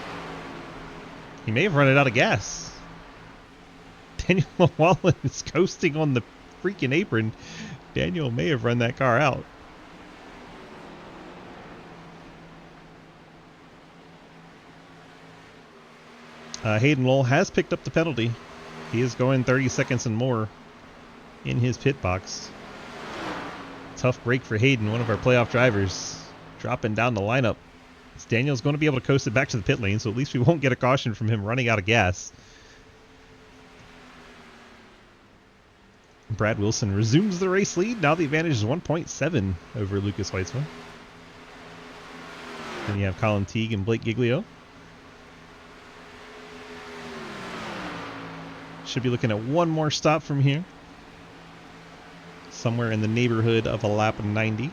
He may have run it out of gas. Daniel Llewellyn is coasting on the freaking apron. Daniel may have run that car out. Hayden Lowell has picked up the penalty. He is going 30 seconds and more in his pit box. Tough break for Hayden, one of our playoff drivers, dropping down the lineup. Daniel's going to be able to coast it back to the pit lane, so at least we won't get a caution from him running out of gas. Brad Wilson resumes the race lead. Now the advantage is 1.7 over Lucas Hoytsma. Then you have Colin Teague and Blake Giglio. Should be looking at one more stop from here. Somewhere in the neighborhood of a lap 90.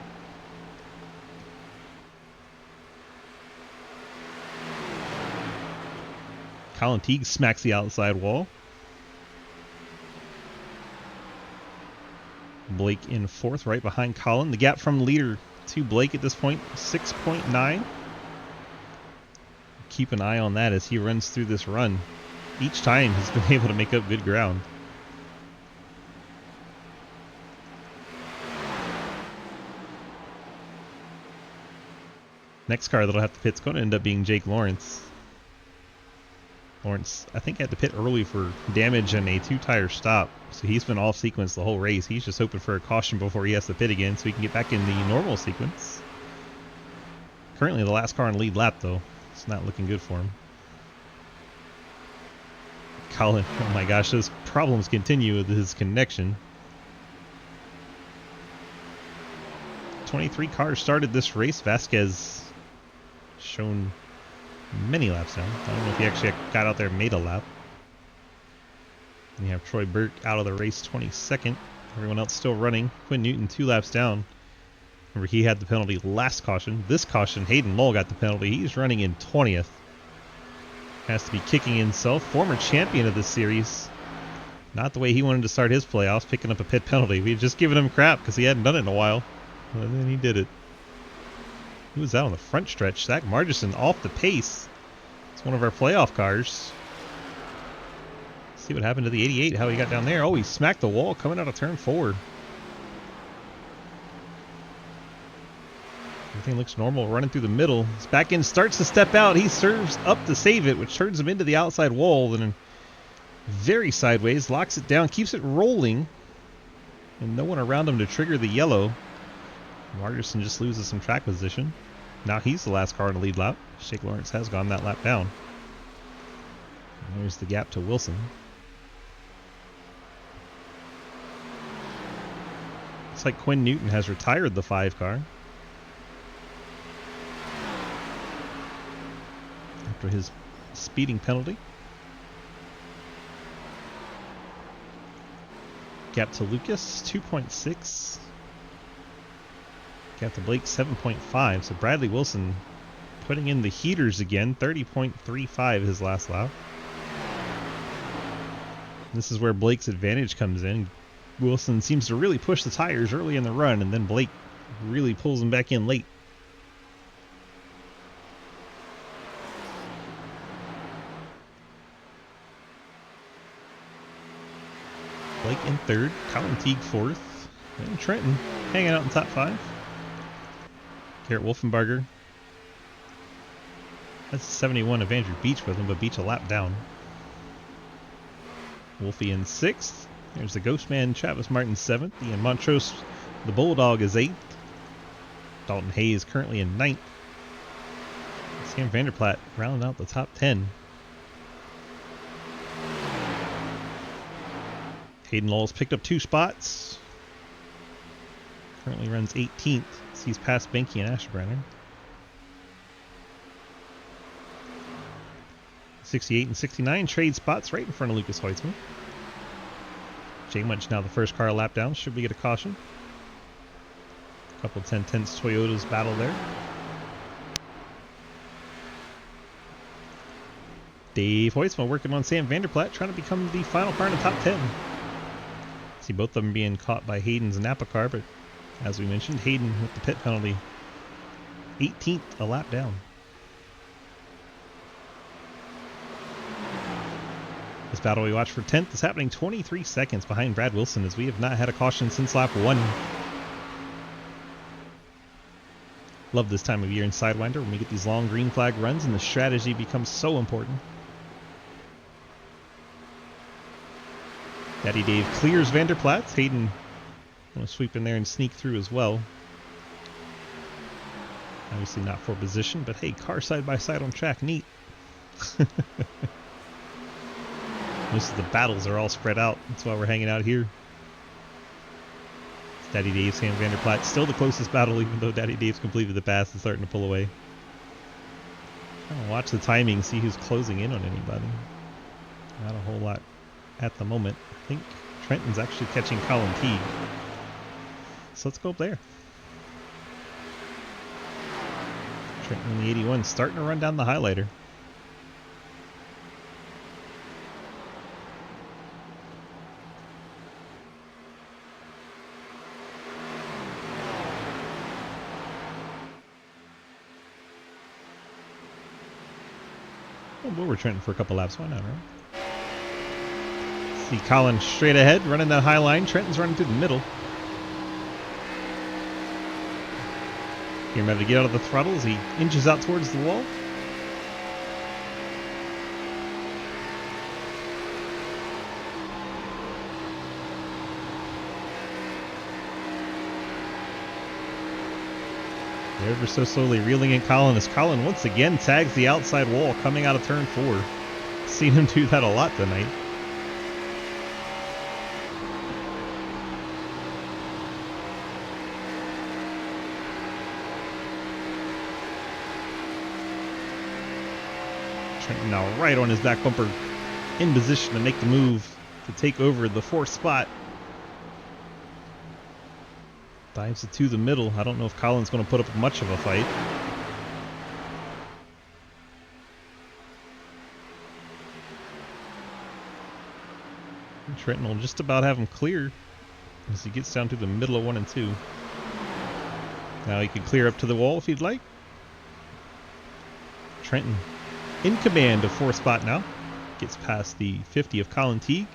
Colin Teague smacks the outside wall. Blake in fourth, right behind Colin. The gap from leader to Blake at this point, 6.9. Keep an eye on that as he runs through this run. Each time he's been able to make up good ground. Next car that'll have to pit's going to end up being Jake Lawrence. Lawrence, I think, had to pit early for damage and a two-tire stop. So he's been off sequence the whole race. He's just hoping for a caution before he has to pit again so he can get back in the normal sequence. Currently the last car on lead lap, though. It's not looking good for him. Colin, oh my gosh, those problems continue with his connection. 23 cars started this race. Vasquez shown many laps down. I don't know if he actually got out there and made a lap. And you have Troy Burke out of the race, 22nd. Everyone else still running. Quinn Newton 2 laps down. Remember, he had the penalty last caution. This caution, Hayden Lowell got the penalty. He's running in 20th. Has to be kicking himself. Former champion of this series. Not the way he wanted to start his playoffs, picking up a pit penalty. We had just given him crap because he hadn't done it in a while. And then he did it. He was out on the front stretch. Zach Margison off the pace. It's one of our playoff cars. See what happened to the 88, how he got down there. Oh, he smacked the wall coming out of turn 4. Everything looks normal, running through the middle. His back end starts to step out. He serves up to save it, which turns him into the outside wall. And very sideways, locks it down, keeps it rolling. And no one around him to trigger the yellow. Margerson just loses some track position. Now he's the last car in the lead lap. Shake Lawrence has gone that lap down. And there's the gap to Wilson. Looks like Quinn Newton has retired the 5 car. After his speeding penalty. Gap to Lucas, 2.6. Gap to Blake, 7.5. So Bradley Wilson putting in the heaters again, 30.35 his last lap. This is where Blake's advantage comes in. Wilson seems to really push the tires early in the run, and then Blake really pulls him back in late. Blake in 3rd, Colin Teague 4th, and Trenton hanging out in top 5. Garrett Wolfenbarger has 71 of Andrew Beach with him, but Beach a lap down. Wolfie in 6th. There's the Ghost Man, Travis Martin 7th. Ian Montrose, the Bulldog, is 8th. Dalton Hayes currently in 9th. Sam Vanderplaat rounding out the top 10. Hayden Lowell's picked up 2 spots. Currently runs 18th. He's past Benke and Asherbrenner. 68 and 69 trade spots right in front of Lucas Hoitzman. Jay Munch now the first car a lap down. Should we get a caution? A couple 10-10s Toyotas battle there. Dave Hoitzman working on Sam Vanderplaat, trying to become the final car in the top 10. See both of them being caught by Hayden's Napa car, but as we mentioned, Hayden with the pit penalty, 18th a lap down. This battle we watch for 10th is happening 23 seconds behind Brad Wilson, as we have not had a caution since lap 1. Love this time of year in Sidewinder when we get these long green flag runs and the strategy becomes so important. Daddy Dave clears Vanderplaat. Hayden going to sweep in there and sneak through as well. Obviously not for position, but hey, car side by side on track, neat. Most of the battles are all spread out. That's why we're hanging out here. Daddy Dave, Sam Vanderplaat, still the closest battle, even though Daddy Dave's completed the pass and starting to pull away. Watch the timing, see who's closing in on anybody. Not a whole lot at the moment. I think Trenton's actually catching Colin Teague. So let's go up there. Trenton in the 81 starting to run down the highlighter. We'll over Trenton for a couple laps. Why not, right? See Colin straight ahead, running that high line. Trenton's running through the middle. Here, ready to get out of the throttle as he inches out towards the wall. Ever so slowly reeling in Colin as Colin once again tags the outside wall coming out of turn 4. Seen him do that a lot tonight. Trenton now right on his back bumper, in position to make the move to take over the 4th spot. Dives it to the middle. I don't know if Colin's going to put up much of a fight. And Trenton will just about have him clear as he gets down to the middle of 1 and 2. Now he can clear up to the wall if he'd like. Trenton in command of 4th spot now. Gets past the 50 of Colin Teague.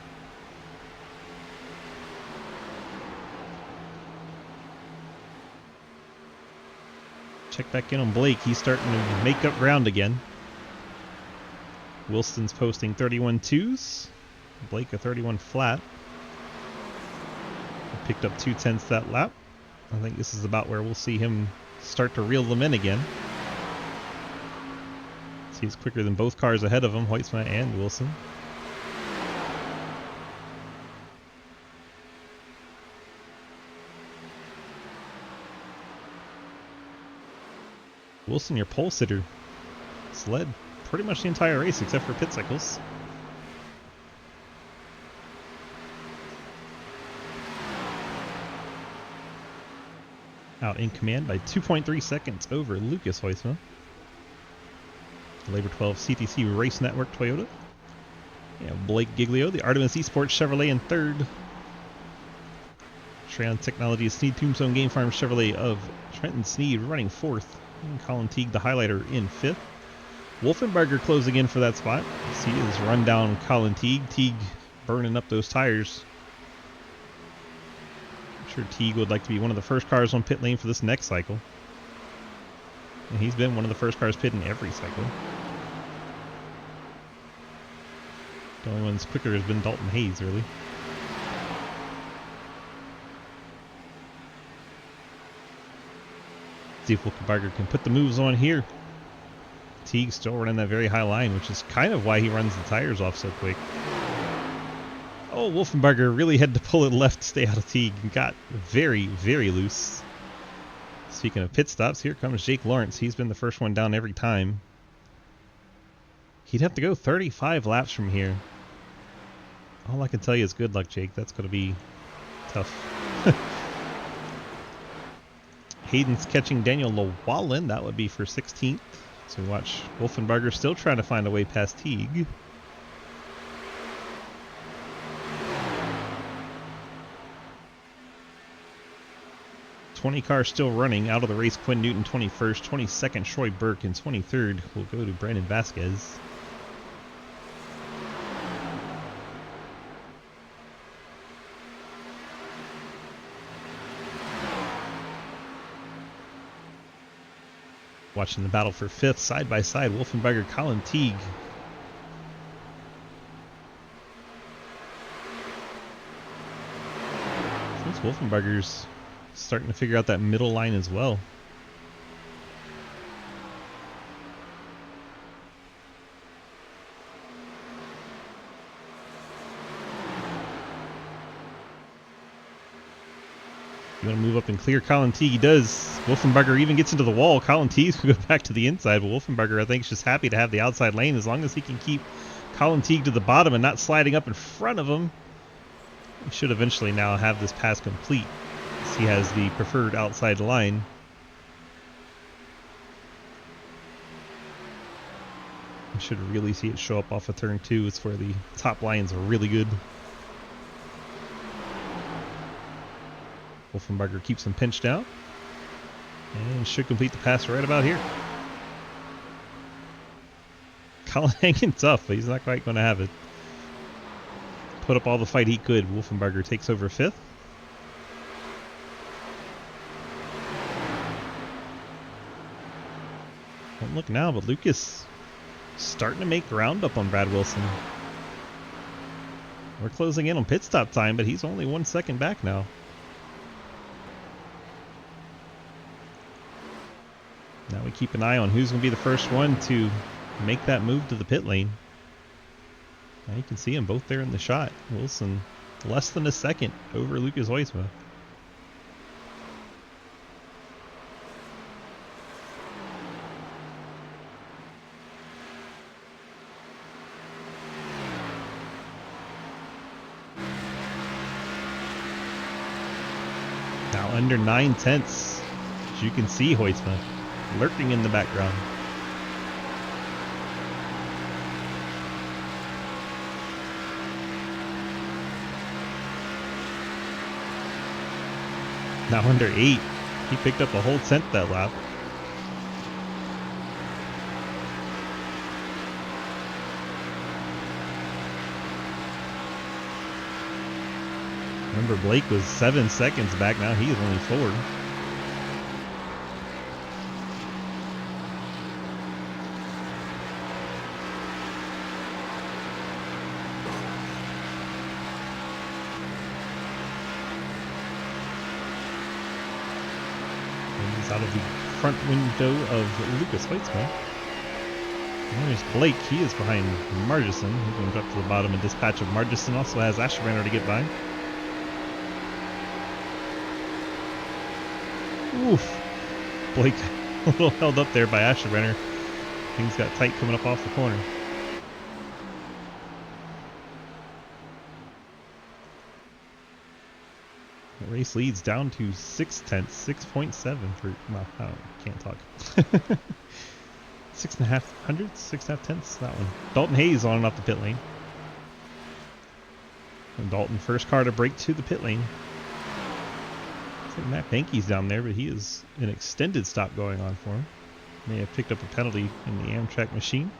Check back in on Blake. He's starting to make up ground again. Wilson's posting 31.2s. Blake a 31 flat. Picked up 2/10 that lap. I think this is about where we'll see him start to reel them in again. So he's quicker than both cars ahead of him, Hoytsma and Wilson. Wilson, your pole sitter, has led pretty much the entire race except for pit cycles. Out in command by 2.3 seconds over Lucas Hoytsma. Labor 12 CTC Race Network Toyota. Yeah, Blake Giglio, the Artemis Esports Chevrolet in third. Shreon Technologies Sneed Tombstone Game Farm Chevrolet of Trenton Sneed running fourth. And Colin Teague, the highlighter, in fifth. Wolfenbarger closing in for that spot. See his run down Colin Teague. Teague burning up those tires. I'm sure Teague would like to be one of the first cars on pit lane for this next cycle. And he's been one of the first cars pitting every cycle. The only one that's quicker has been Dalton Hayes, really. See if Wolfenbarger can put the moves on here. Teague still running that very high line, which is kind of why he runs the tires off so quick. Oh, Wolfenbarger really had to pull it left to stay out of Teague and got very, very loose. Speaking of pit stops, here comes Jake Lawrence. He's been the first one down every time. He'd have to go 35 laps from here. All I can tell you is good luck, Jake. That's going to be tough. Hayden's catching Daniel Llewellyn. That would be for 16th. So we watch Wolfenbarger still trying to find a way past Teague. Car still running. Out of the race, Quinn Newton 21st, 22nd Troy Burke, and 23rd will go to Brandon Vasquez. Watching the battle for fifth, side by side, Wolfenbarger, Colin Teague. Since Wolfenbarger's starting to figure out that middle line as well. You want to move up and clear Colin Teague? He does. Wolfenbarger even gets into the wall. Colin Teague will go back to the inside, but Wolfenbarger, I think, is just happy to have the outside lane as long as he can keep Colin Teague to the bottom and not sliding up in front of him. He should eventually now have this pass complete. He has the preferred outside line. You should really see it show up off of turn 2. It's where the top lines are really good. Wolfenbarger keeps him pinched out and should complete the pass right about here. Colin hanging tough, but he's not quite going to have it. Put up all the fight he could. Wolfenbarger takes over 5th. Don't look now, but Lucas starting to make ground up on Brad Wilson. We're closing in on pit stop time, but he's only 1 second back now. Now we keep an eye on who's going to be the first one to make that move to the pit lane. Now you can see them both there in the shot. Wilson less than a second over Lucas Hoytsma. Now under 9/10, as you can see Hoytsma lurking in the background. Now under 8, he picked up a whole 10th that lap. Remember, Blake was 7 seconds back. Now he's only 4. It's out of the front window of Lucas Weitzman. And there's Blake. He is behind Margison. He's going to drop to the bottom, and dispatch of Margison also has Asherbrenner to get by. Oof. Blake a little held up there by Asherbrenner. Things got tight coming up off the corner. The race leads down to 6/10, 6.7 for, well, I can't talk. 6.5 hundredths, 6.5 tenths, that one. Dalton Hayes on and off the pit lane. And Dalton, first car to break to the pit lane. I think Matt Banky's down there, but he is an extended stop going on for him. May have picked up a penalty in the Amtrak machine.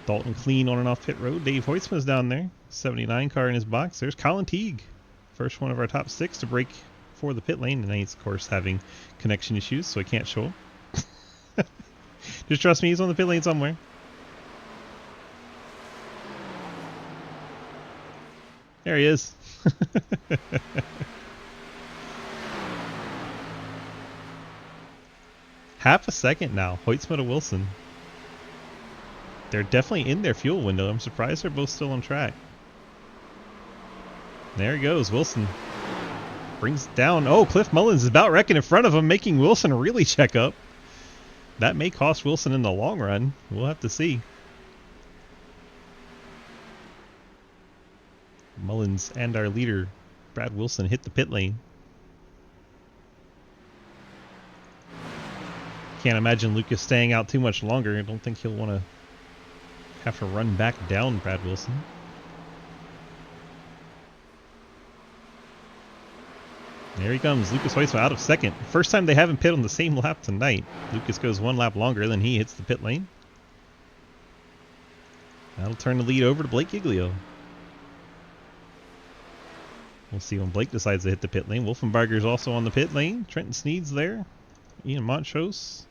Dalton clean on and off pit road. Dave Hoytsman's down there. 79 car in his box. There's Colin Teague. First one of our top 6 to break for the pit lane. And he's, of course, having connection issues, so I can't show him. Just trust me, he's on the pit lane somewhere. There he is. Half a second now. Hoytsman to Wilson. They're definitely in their fuel window. I'm surprised they're both still on track. There he goes. Wilson brings it down. Oh, Cliff Mullins is about wrecking in front of him, making Wilson really check up. That may cost Wilson in the long run. We'll have to see. Mullins and our leader, Brad Wilson, hit the pit lane. Can't imagine Lucas staying out too much longer. I don't think he'll want to have to run back down Brad Wilson. There he comes. Lucas Weitzman out of second. First time they haven't pit on the same lap tonight. Lucas goes one lap longer, then he hits the pit lane. That'll turn the lead over to Blake Giglio. We'll see when Blake decides to hit the pit lane. Wolfenbarger's also on the pit lane. Trenton Sneed's there. Ian Montrose.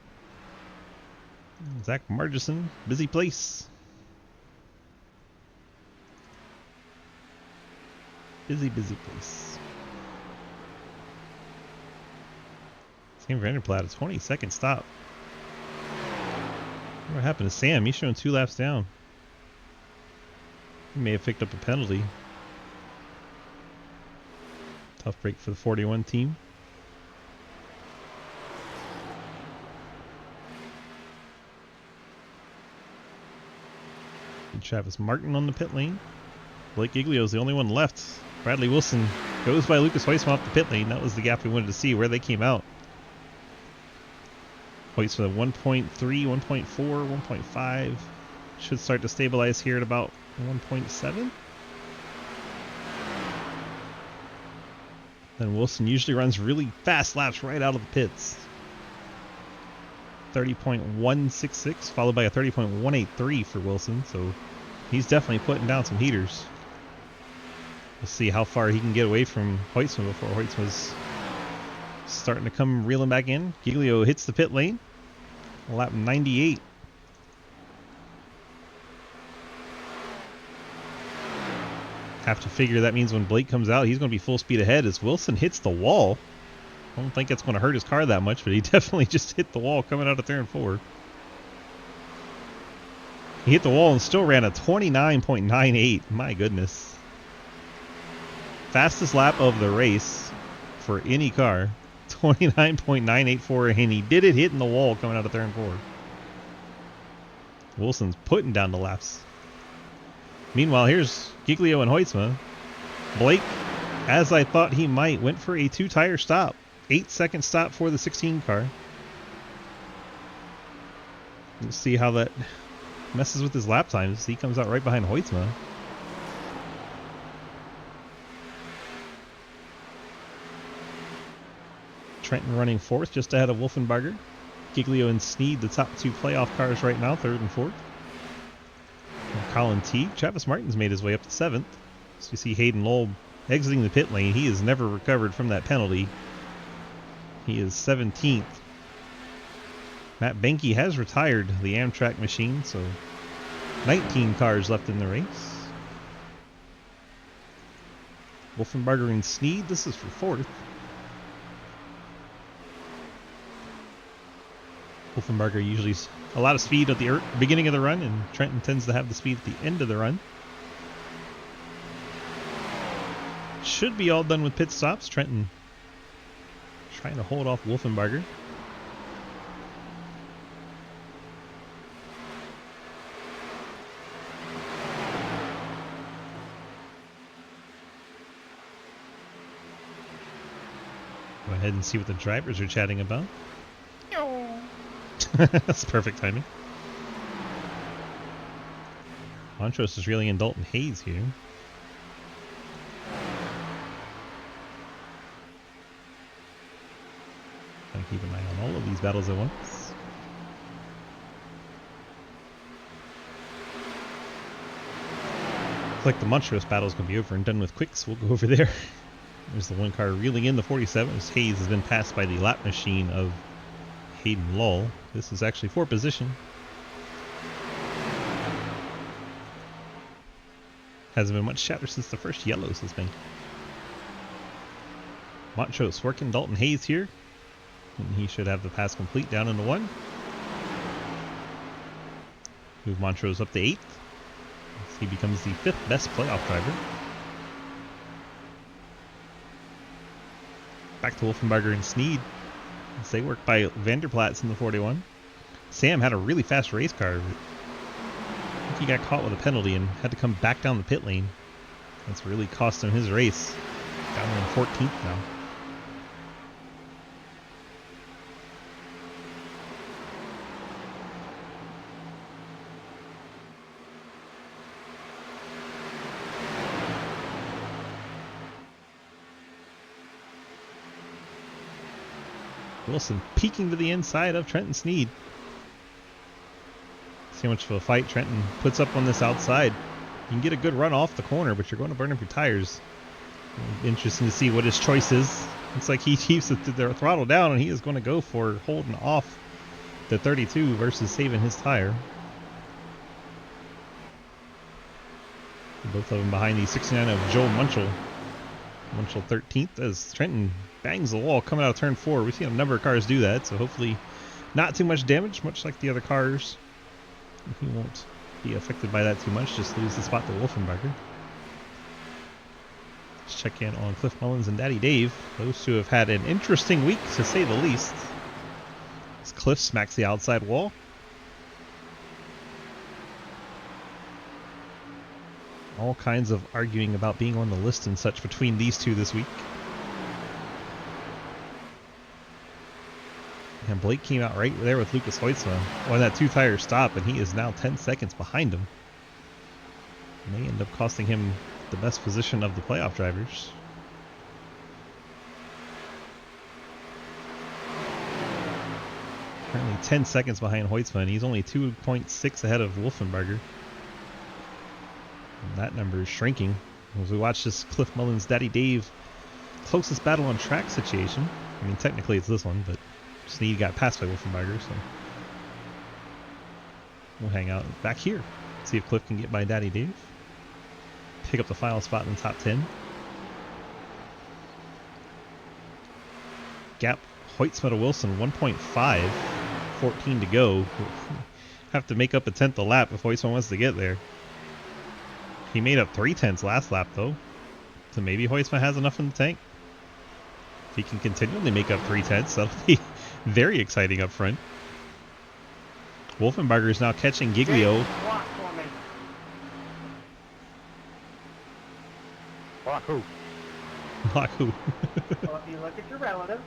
Zach Margison. Busy place. Busy place. Sam Vanderplaat, a 20-second stop. What happened to Sam? He's showing 2 laps down. He may have picked up a penalty. Tough break for the 41 team. And Travis Martin on the pit lane. Blake Giglio's the only one left. Bradley Wilson goes by Lucas Weitzman off the pit lane. That was the gap we wanted to see, where they came out. Weitzman 1.3, 1.4, 1.5. Should start to stabilize here at about 1.7. Then Wilson usually runs really fast laps right out of the pits. 30.166, followed by a 30.183 for Wilson. So he's definitely putting down some heaters. We'll see how far he can get away from Hoytsman before Hoytsman's starting to come reeling back in. Giglio hits the pit lane. Lap 98. Have to figure that means when Blake comes out, he's going to be full speed ahead as Wilson hits the wall. I don't think it's going to hurt his car that much, but he definitely just hit the wall coming out of turn 4. He hit the wall and still ran a 29.98. My goodness. Fastest lap of the race for any car. 29.984, and he did it hitting the wall coming out of turn 4. Wilson's putting down the laps. Meanwhile, here's Giglio and Hoytsma. Blake, as I thought he might, went for a 2-tire stop. 8-second stop for the 16 car. Let's see how that messes with his lap times. He comes out right behind Hoytsma. Trenton running 4th, just ahead of Wolfenbarger. Giglio and Sneed, the top 2 playoff cars right now, 3rd and 4th. And Colin Teague. Travis Martin's made his way up to 7th. So you see Hayden Lowell exiting the pit lane. He has never recovered from that penalty. He is 17th. Matt Benke has retired the Amtrak machine, so 19 cars left in the race. Wolfenbarger and Sneed, this is for 4th. Wolfenbarger usually a lot of speed at the beginning of the run, and Trenton tends to have the speed at the end of the run. Should be all done with pit stops. Trenton trying to hold off Wolfenbarger. Go ahead and see what the drivers are chatting about. That's perfect timing. Montrose is reeling in Dalton Hayes here. Trying to keep an eye on all of these battles at once. Looks like the Montrose battle is going to be over and done with quick, so we'll go over there. There's the one car reeling in the 47 as Hayes has been passed by the lap machine of Hayden Lull. This is actually for position. Hasn't been much chatter since the first yellows has been. Montrose working Dalton Hayes here. And he should have the pass complete down into 1. Move Montrose up to 8th. He becomes the 5th best playoff driver. Back to Wolfenbarger and Sneed. As they work by Vanderplatz in the 41. Sam had a really fast race car. I think he got caught with a penalty and had to come back down the pit lane. That's really cost him his race. Down in 14th now. Wilson peeking to the inside of Trenton Sneed. See how much of a fight Trenton puts up on this outside. You can get a good run off the corner, but you're going to burn up your tires. Interesting to see what his choice is. Looks like he keeps the throttle down, and he is going to go for holding off the 32 versus saving his tire. Both of them behind the 69 of Joel Munchel. Munchel 13th as Trenton bangs the wall coming out of turn 4. We've seen a number of cars do that, so hopefully not too much damage, much like the other cars. He won't be affected by that too much, just lose the spot to Wolfenbarger. Let's check in on Cliff Mullins and Daddy Dave. Those two have had an interesting week, to say the least. As Cliff smacks the outside wall. All kinds of arguing about being on the list and such between these two this week. And Blake came out right there with Lucas Hoytsma on that 2-tire stop, and he is now 10 seconds behind him. May end up costing him the best position of the playoff drivers. Currently 10 seconds behind Hoytsma, and he's only 2.6 ahead of Wolfenbarger. And that number is shrinking as we watch this Cliff Mullins Daddy Dave closest battle on track situation. I mean, technically it's this one, but Sneed got passed by Wolfenbarger, so we'll hang out back here. See if Cliff can get by Daddy Dave. Pick up the final spot in the top 10. Gap Hoytsma to Wilson 1.5, 14 to go. Have to make up a tenth a lap if Hoytsma wants to get there. He made up 3/10 last lap though, so maybe Hoytsma has enough in the tank. If he can continually make up 3/10, that'll be very exciting up front. Wolfenbarger is now catching Giglio. Block for me. Block who? Block who? Well, if you look at your relative.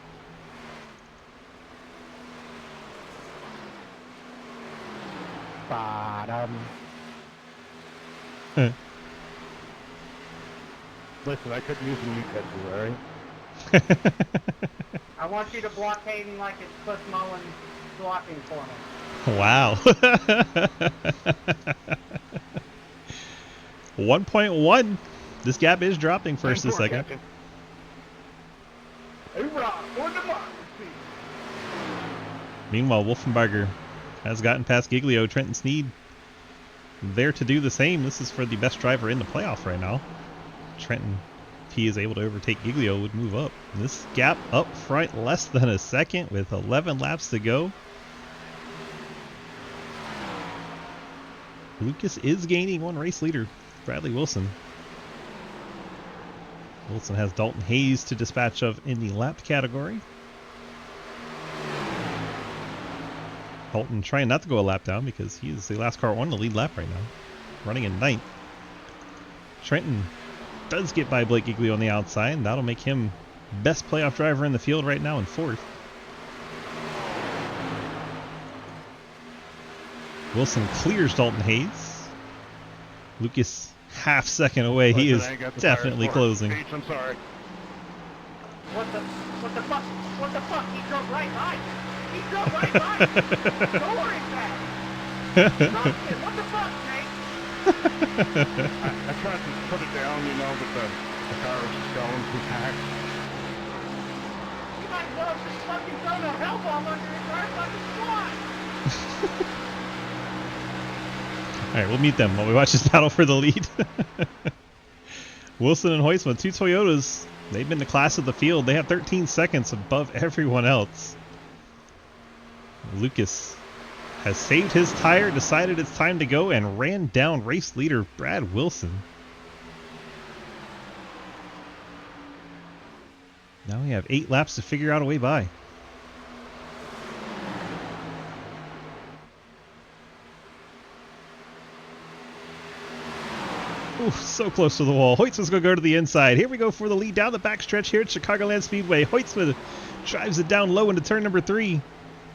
Bottom. Listen, I couldn't use a new cut, alright? I want you to block Hayden like it's Cliff Mullins blocking for me. Wow. 1.1. This gap is dropping first and second. Hoorah for democracy! Meanwhile, Wolfenbarger has gotten past Giglio. Trenton Sneed there to do the same. This is for the best driver in the playoff right now. Trenton, if he is able to overtake Giglio, would move up. This gap up front less than a second with 11 laps to go. Lucas is gaining one race leader, Bradley Wilson. Wilson has Dalton Hayes to dispatch of in the lapped category. Dalton trying not to go a lap down because he is the last car on the lead lap right now, running in 9th. Trenton does get by Blake Giglio on the outside, and that'll make him best playoff driver in the field right now in 4th. Wilson clears Dalton Hayes. Lucas half second away. He is definitely closing. I'm sorry. What the fuck? What the fuck? He drove right by. He drove right by. Don't worry, Pat. What the fuck, Nate? I tried to put it down, you know, but the car was just going too fast. You might as well have just fucking thrown a hell bomb under your car fucking squad. All right, we'll meet them while we watch this battle for the lead. Wilson and Hoytsma, 2 Toyotas. They've been the class of the field. They have 13 seconds above everyone else. Lucas has saved his tire, decided it's time to go, and ran down race leader Brad Wilson. Now we have 8 laps to figure out a way by. Ooh, so close to the wall. Hoytsman's going to go to the inside. Here we go for the lead down the backstretch here at Chicagoland Speedway. Hoytsman drives it down low into turn number 3.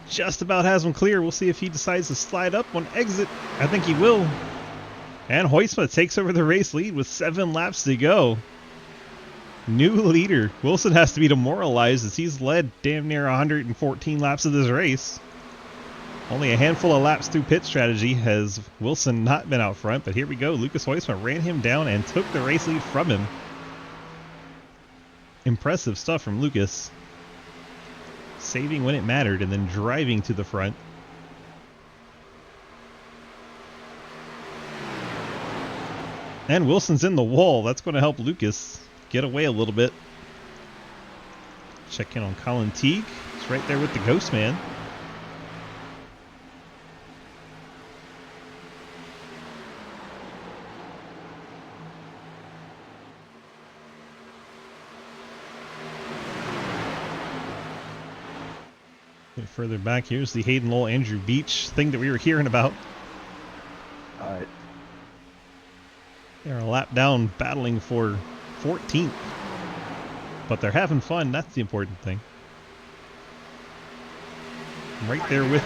Just about has him clear. We'll see if he decides to slide up on exit. I think he will. And Hoytsman takes over the race lead with 7 laps to go. New leader. Wilson has to be demoralized as he's led damn near 114 laps of this race. Only a handful of laps through pit strategy has Wilson not been out front, but here we go. Lucas Hoytsma ran him down and took the race lead from him. Impressive stuff from Lucas. Saving when it mattered and then driving to the front. And Wilson's in the wall. That's going to help Lucas get away a little bit. Check in on Colin Teague. He's right there with the Ghost Man. Bit further back, here's the Hayden Lowell Andrew Beach thing that we were hearing about. Alright. They're a lap down battling for 14th. But they're having fun, that's the important thing. Right there with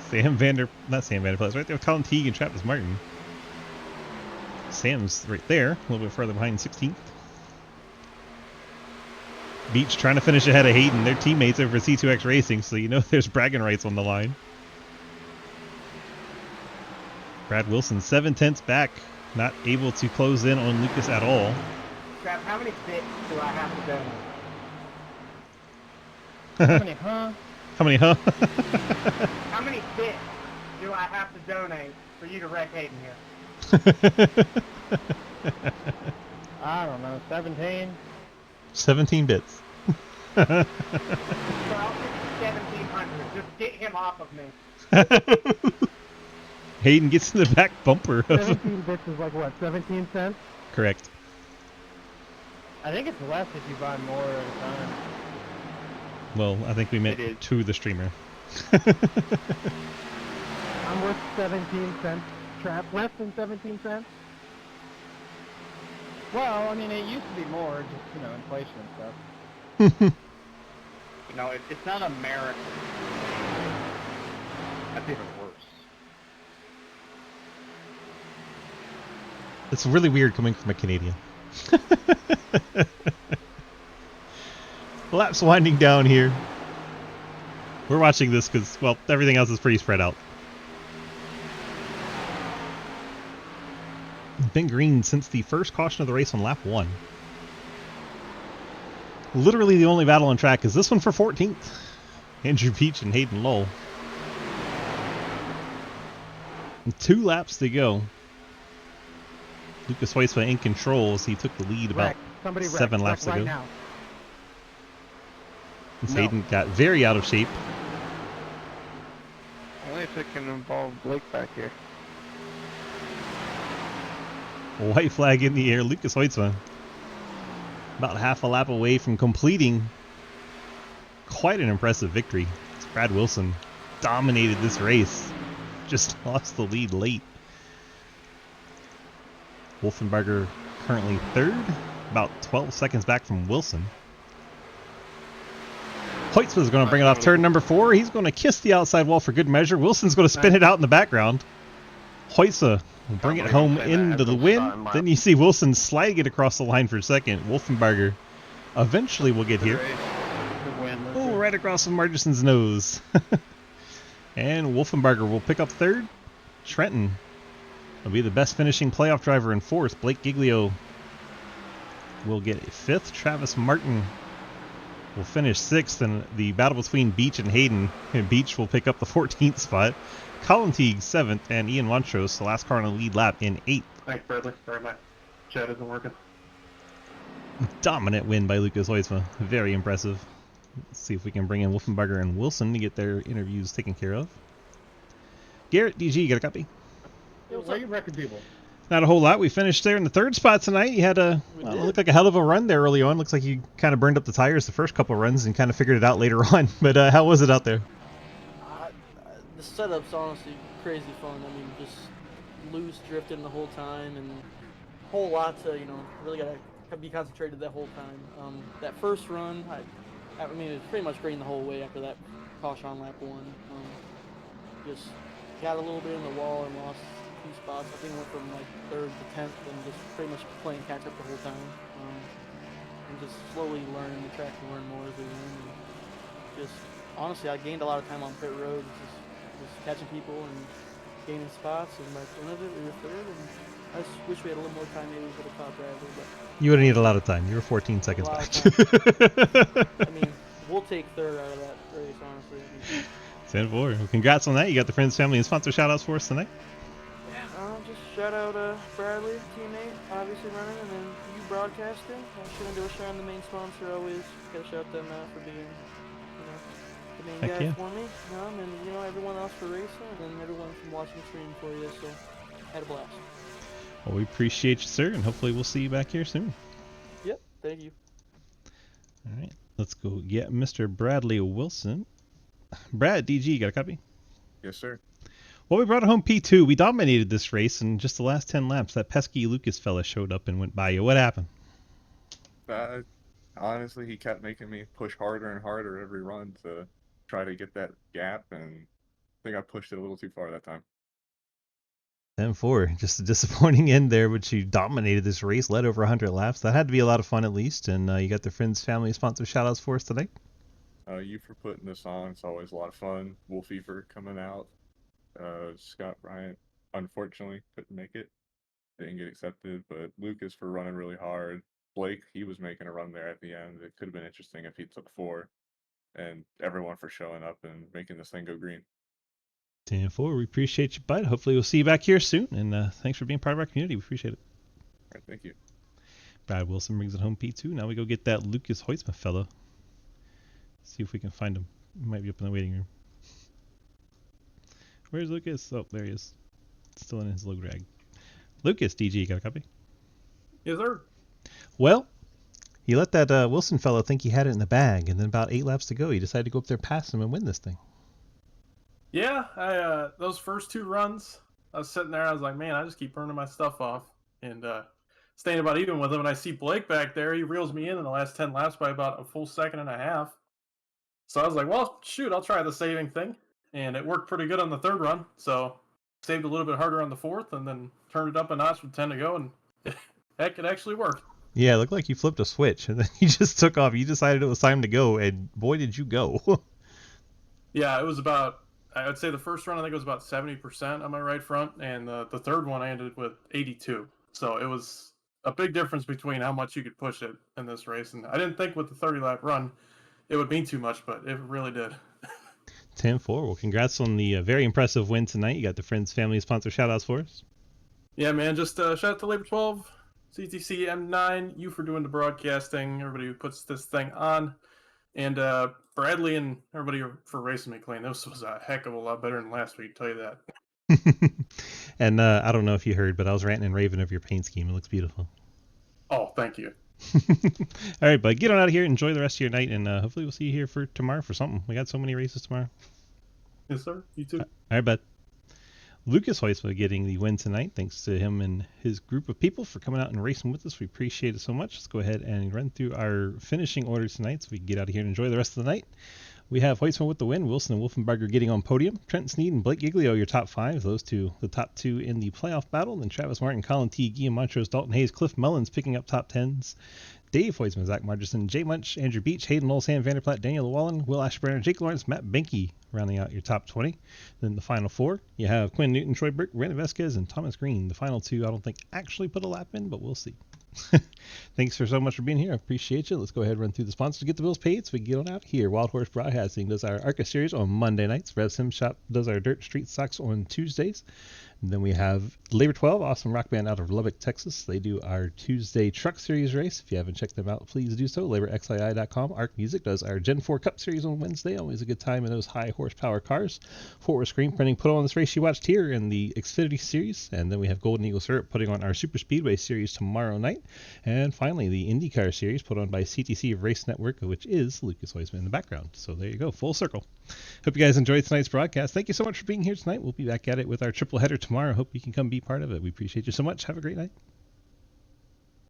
Sam Vanderplas, right there with Colin Teague and Travis Martin. Sam's right there, a little bit further behind 16th. Beach trying to finish ahead of Hayden. They're teammates over at C2X Racing, so you know there's bragging rights on the line. Brad Wilson 7/10 back, not able to close in on Lucas at all. Crap, how many bits do I have to donate? How many, huh? How many, huh? How many bits do I have to donate for you to wreck Hayden here? I don't know, 17? 17 bits. So I'll give you 1,700. Just get him off of me. Hayden gets in the back bumper. 17 bits is like what, 17 cents? Correct. I think it's less if you buy more at a time. Well, I think we meant It is. to the streamer. I'm worth 17 cents. Trap less than 17 cents? Well, I mean, it used to be more, just, you know, inflation and stuff. No, it's not American. That's even worse. It's really weird coming from a Canadian. Laps winding down here. We're watching this because, well, everything else is pretty spread out. Been green since the first caution of the race on lap 1. Literally the only battle on track is this one for 14th. Andrew Beach and Hayden Lowell. And 2 laps to go. Lucas Hoytsma in control as he took the lead about 7 laps right ago. now. And Hayden got very out of shape. Only if it can involve Blake back here. White flag in the air. Lucas Hoytsma about half a lap away from completing quite an impressive victory. It's Brad Wilson dominated this race. Just lost the lead late. Wolfenbarger currently third, about 12 seconds back from Wilson. Hoytsma's going to bring it off turn number 4. He's going to kiss the outside wall for good measure. Wilson's going to spin it out in the background. Hoytsma will bring it home into the win. Then you see Wilson sliding it across the line for second. Wolfenbarger eventually will get here. Oh, right across from Margison's nose. And Wolfenbarger will pick up third. Trenton will be the best finishing playoff driver in fourth. Blake Giglio will get a fifth. Travis Martin will finish sixth, and the battle between Beach and Hayden. And Beach will pick up the 14th spot. Colin Teague, 7th, and Ian Montrose, the last car on the lead lap, in 8th. Thanks, Bradley. Sorry, my chat isn't working. Dominant win by Lucas Hoytsma. Very impressive. Let's see if we can bring in Wolfenbarger and Wilson to get their interviews taken care of. Garrett, DG, you got a copy? Where are you wrecking people? Not a whole lot. We finished there in the third spot tonight. You had it looked like a hell of a run there early on. Looks like you kind of burned up the tires the first couple of runs and kind of figured it out later on. But how was it out there? The setup's honestly crazy fun. I mean, just loose drifting the whole time and a whole lot to, really got to be concentrated that whole time. That first run, I mean, it was pretty much green the whole way after that caution on lap 1. Just got a little bit in the wall and lost 2 spots. I think went from like 3rd to 10th and just pretty much playing catch up the whole time. And just slowly learning the track more and more as we went. And just honestly, I gained a lot of time on pit road, just catching people and gaining spots. And by the end of it, we were 3rd. And I just wish we had a little more time. Maybe we could have caught Bradley. But You would have needed a lot of time. You were 14 seconds back. I mean, we'll take 3rd out of that race, honestly. 10-4. Well, congrats on that. You got the friends, family, and sponsor shout-outs for us tonight. Just shout out Bradley, teammate, obviously running, and then you broadcasting. I shouldn't do a shout out the main sponsor. Always gotta shout them out for being, the main Heck guy yeah. for me. And everyone else for racing, and then everyone from watching the stream for you. So, had a blast. Well, we appreciate you, sir, and hopefully we'll see you back here soon. Yep, thank you. All right, let's go get Mr. Bradley Wilson. Brad, DG, got a copy? Yes, sir. Well, we brought it home P2. We dominated this race in just the last 10 laps. That pesky Lucas fella showed up and went by you. What happened? Honestly, he kept making me push harder and harder every run to try to get that gap, and I think I pushed it a little too far that time. 10-4. Just a disappointing end there, but you dominated this race, led over 100 laps. That had to be a lot of fun at least, and you got the friends, family, sponsor shout-outs for us tonight. You for putting this on. It's always a lot of fun. Wolfie for coming out. Scott Bryant, unfortunately, couldn't make it. Didn't get accepted, but Lucas for running really hard. Blake, he was making a run there at the end. It could have been interesting if he took 4. And everyone for showing up and making this thing go green. 10-4. We appreciate you, bud. Hopefully we'll see you back here soon, and thanks for being part of our community. We appreciate it. All right, thank you. Brad Wilson brings it home P2. Now we go get that Lucas Hoytsma fellow. See if we can find him. He might be up in the waiting room. Where's Lucas? Oh, there he is. Still in his low drag. Lucas, DG, got a copy? Yes, sir. Well, he let that Wilson fellow think he had it in the bag, and then about 8 laps to go, he decided to go up there past him and win this thing. Yeah, I those first 2 runs, I was sitting there, I was like, man, I just keep burning my stuff off. And staying about even with him, and I see Blake back there, he reels me in the last 10 laps by about a full second and a half. So I was like, well, shoot, I'll try the saving thing. And it worked pretty good on the 3rd run, so saved a little bit harder on the 4th, and then turned it up a notch with 10 to go, and heck, it actually worked. Yeah, it looked like you flipped a switch, and then you just took off. You decided it was time to go, and boy, did you go. Yeah, it was about, I would say the first run, I think it was about 70% on my right front, and the 3rd one I ended with 82. So it was a big difference between how much you could push it in this race, and I didn't think with the 30-lap run it would mean too much, but it really did. 10-4. Well, congrats on the very impressive win tonight. You got the friends, family, sponsor shout-outs for us? Yeah, man, just shout out to Labor 12, CTC M9, you for doing the broadcasting, everybody who puts this thing on. And Bradley and everybody for racing McLean, this was a heck of a lot better than last week, tell you that. And I don't know if you heard, but I was ranting and raving over your paint scheme. It looks beautiful. Oh, thank you. All right, bud, get on out of here. Enjoy the rest of your night, and hopefully we'll see you here for tomorrow for something. We got so many races tomorrow. Yes, sir. You too. All right, bud. Lucas Heusma getting the win tonight. Thanks to him and his group of people for coming out and racing with us. We appreciate it so much. Let's go ahead and run through our finishing orders tonight so we can get out of here and enjoy the rest of the night. We have Heusma with the win, Wilson and Wolfenbarger getting on podium, Trent Sneed and Blake Giglio your top five, those two the top two in the playoff battle, then Travis Martin, Colin T, Guillaume Montrose, Dalton Hayes, Cliff Mullins picking up top tens, Dave Heusma, Zach Margerson, Jay Munch, Andrew Beach, Hayden Knowles, Sam Vanderplatt, Daniel Llewellyn, Will Ashburn, Jake Lawrence, Matt Benke rounding out your top 20. Then the final four, you have Quinn Newton, Troy Burke, Brandon Vasquez, and Thomas Green. The final two I don't think actually put a lap in, but we'll see. Thanks so much for being here. I appreciate you. Let's go ahead and run through the sponsors to get the bills paid so we can get on out here. Wild Horse Broadcasting does our ARCA series on Monday nights. Rev Sim Shop does our Dirt Street Stocks on Tuesdays. And then we have Labor 12, awesome rock band out of Lubbock, Texas. They do our Tuesday Truck Series race. If you haven't checked them out, please do so. LaborXII.com. Arc Music does our Gen 4 Cup Series on Wednesday. Always a good time in those high horsepower cars. Fort Worth Screen Printing put on this race you watched here in the Xfinity Series. And then we have Golden Eagle Syrup putting on our Super Speedway Series tomorrow night. And finally, the IndyCar Series put on by CTC Race Network, which is Lucas Heusma in the background. So there you go, full circle. Hope you guys enjoyed tonight's broadcast. Thank you so much for being here tonight. We'll be back at it with our triple header tomorrow. Hope you can come be part of it. We appreciate you so much. Have a great night.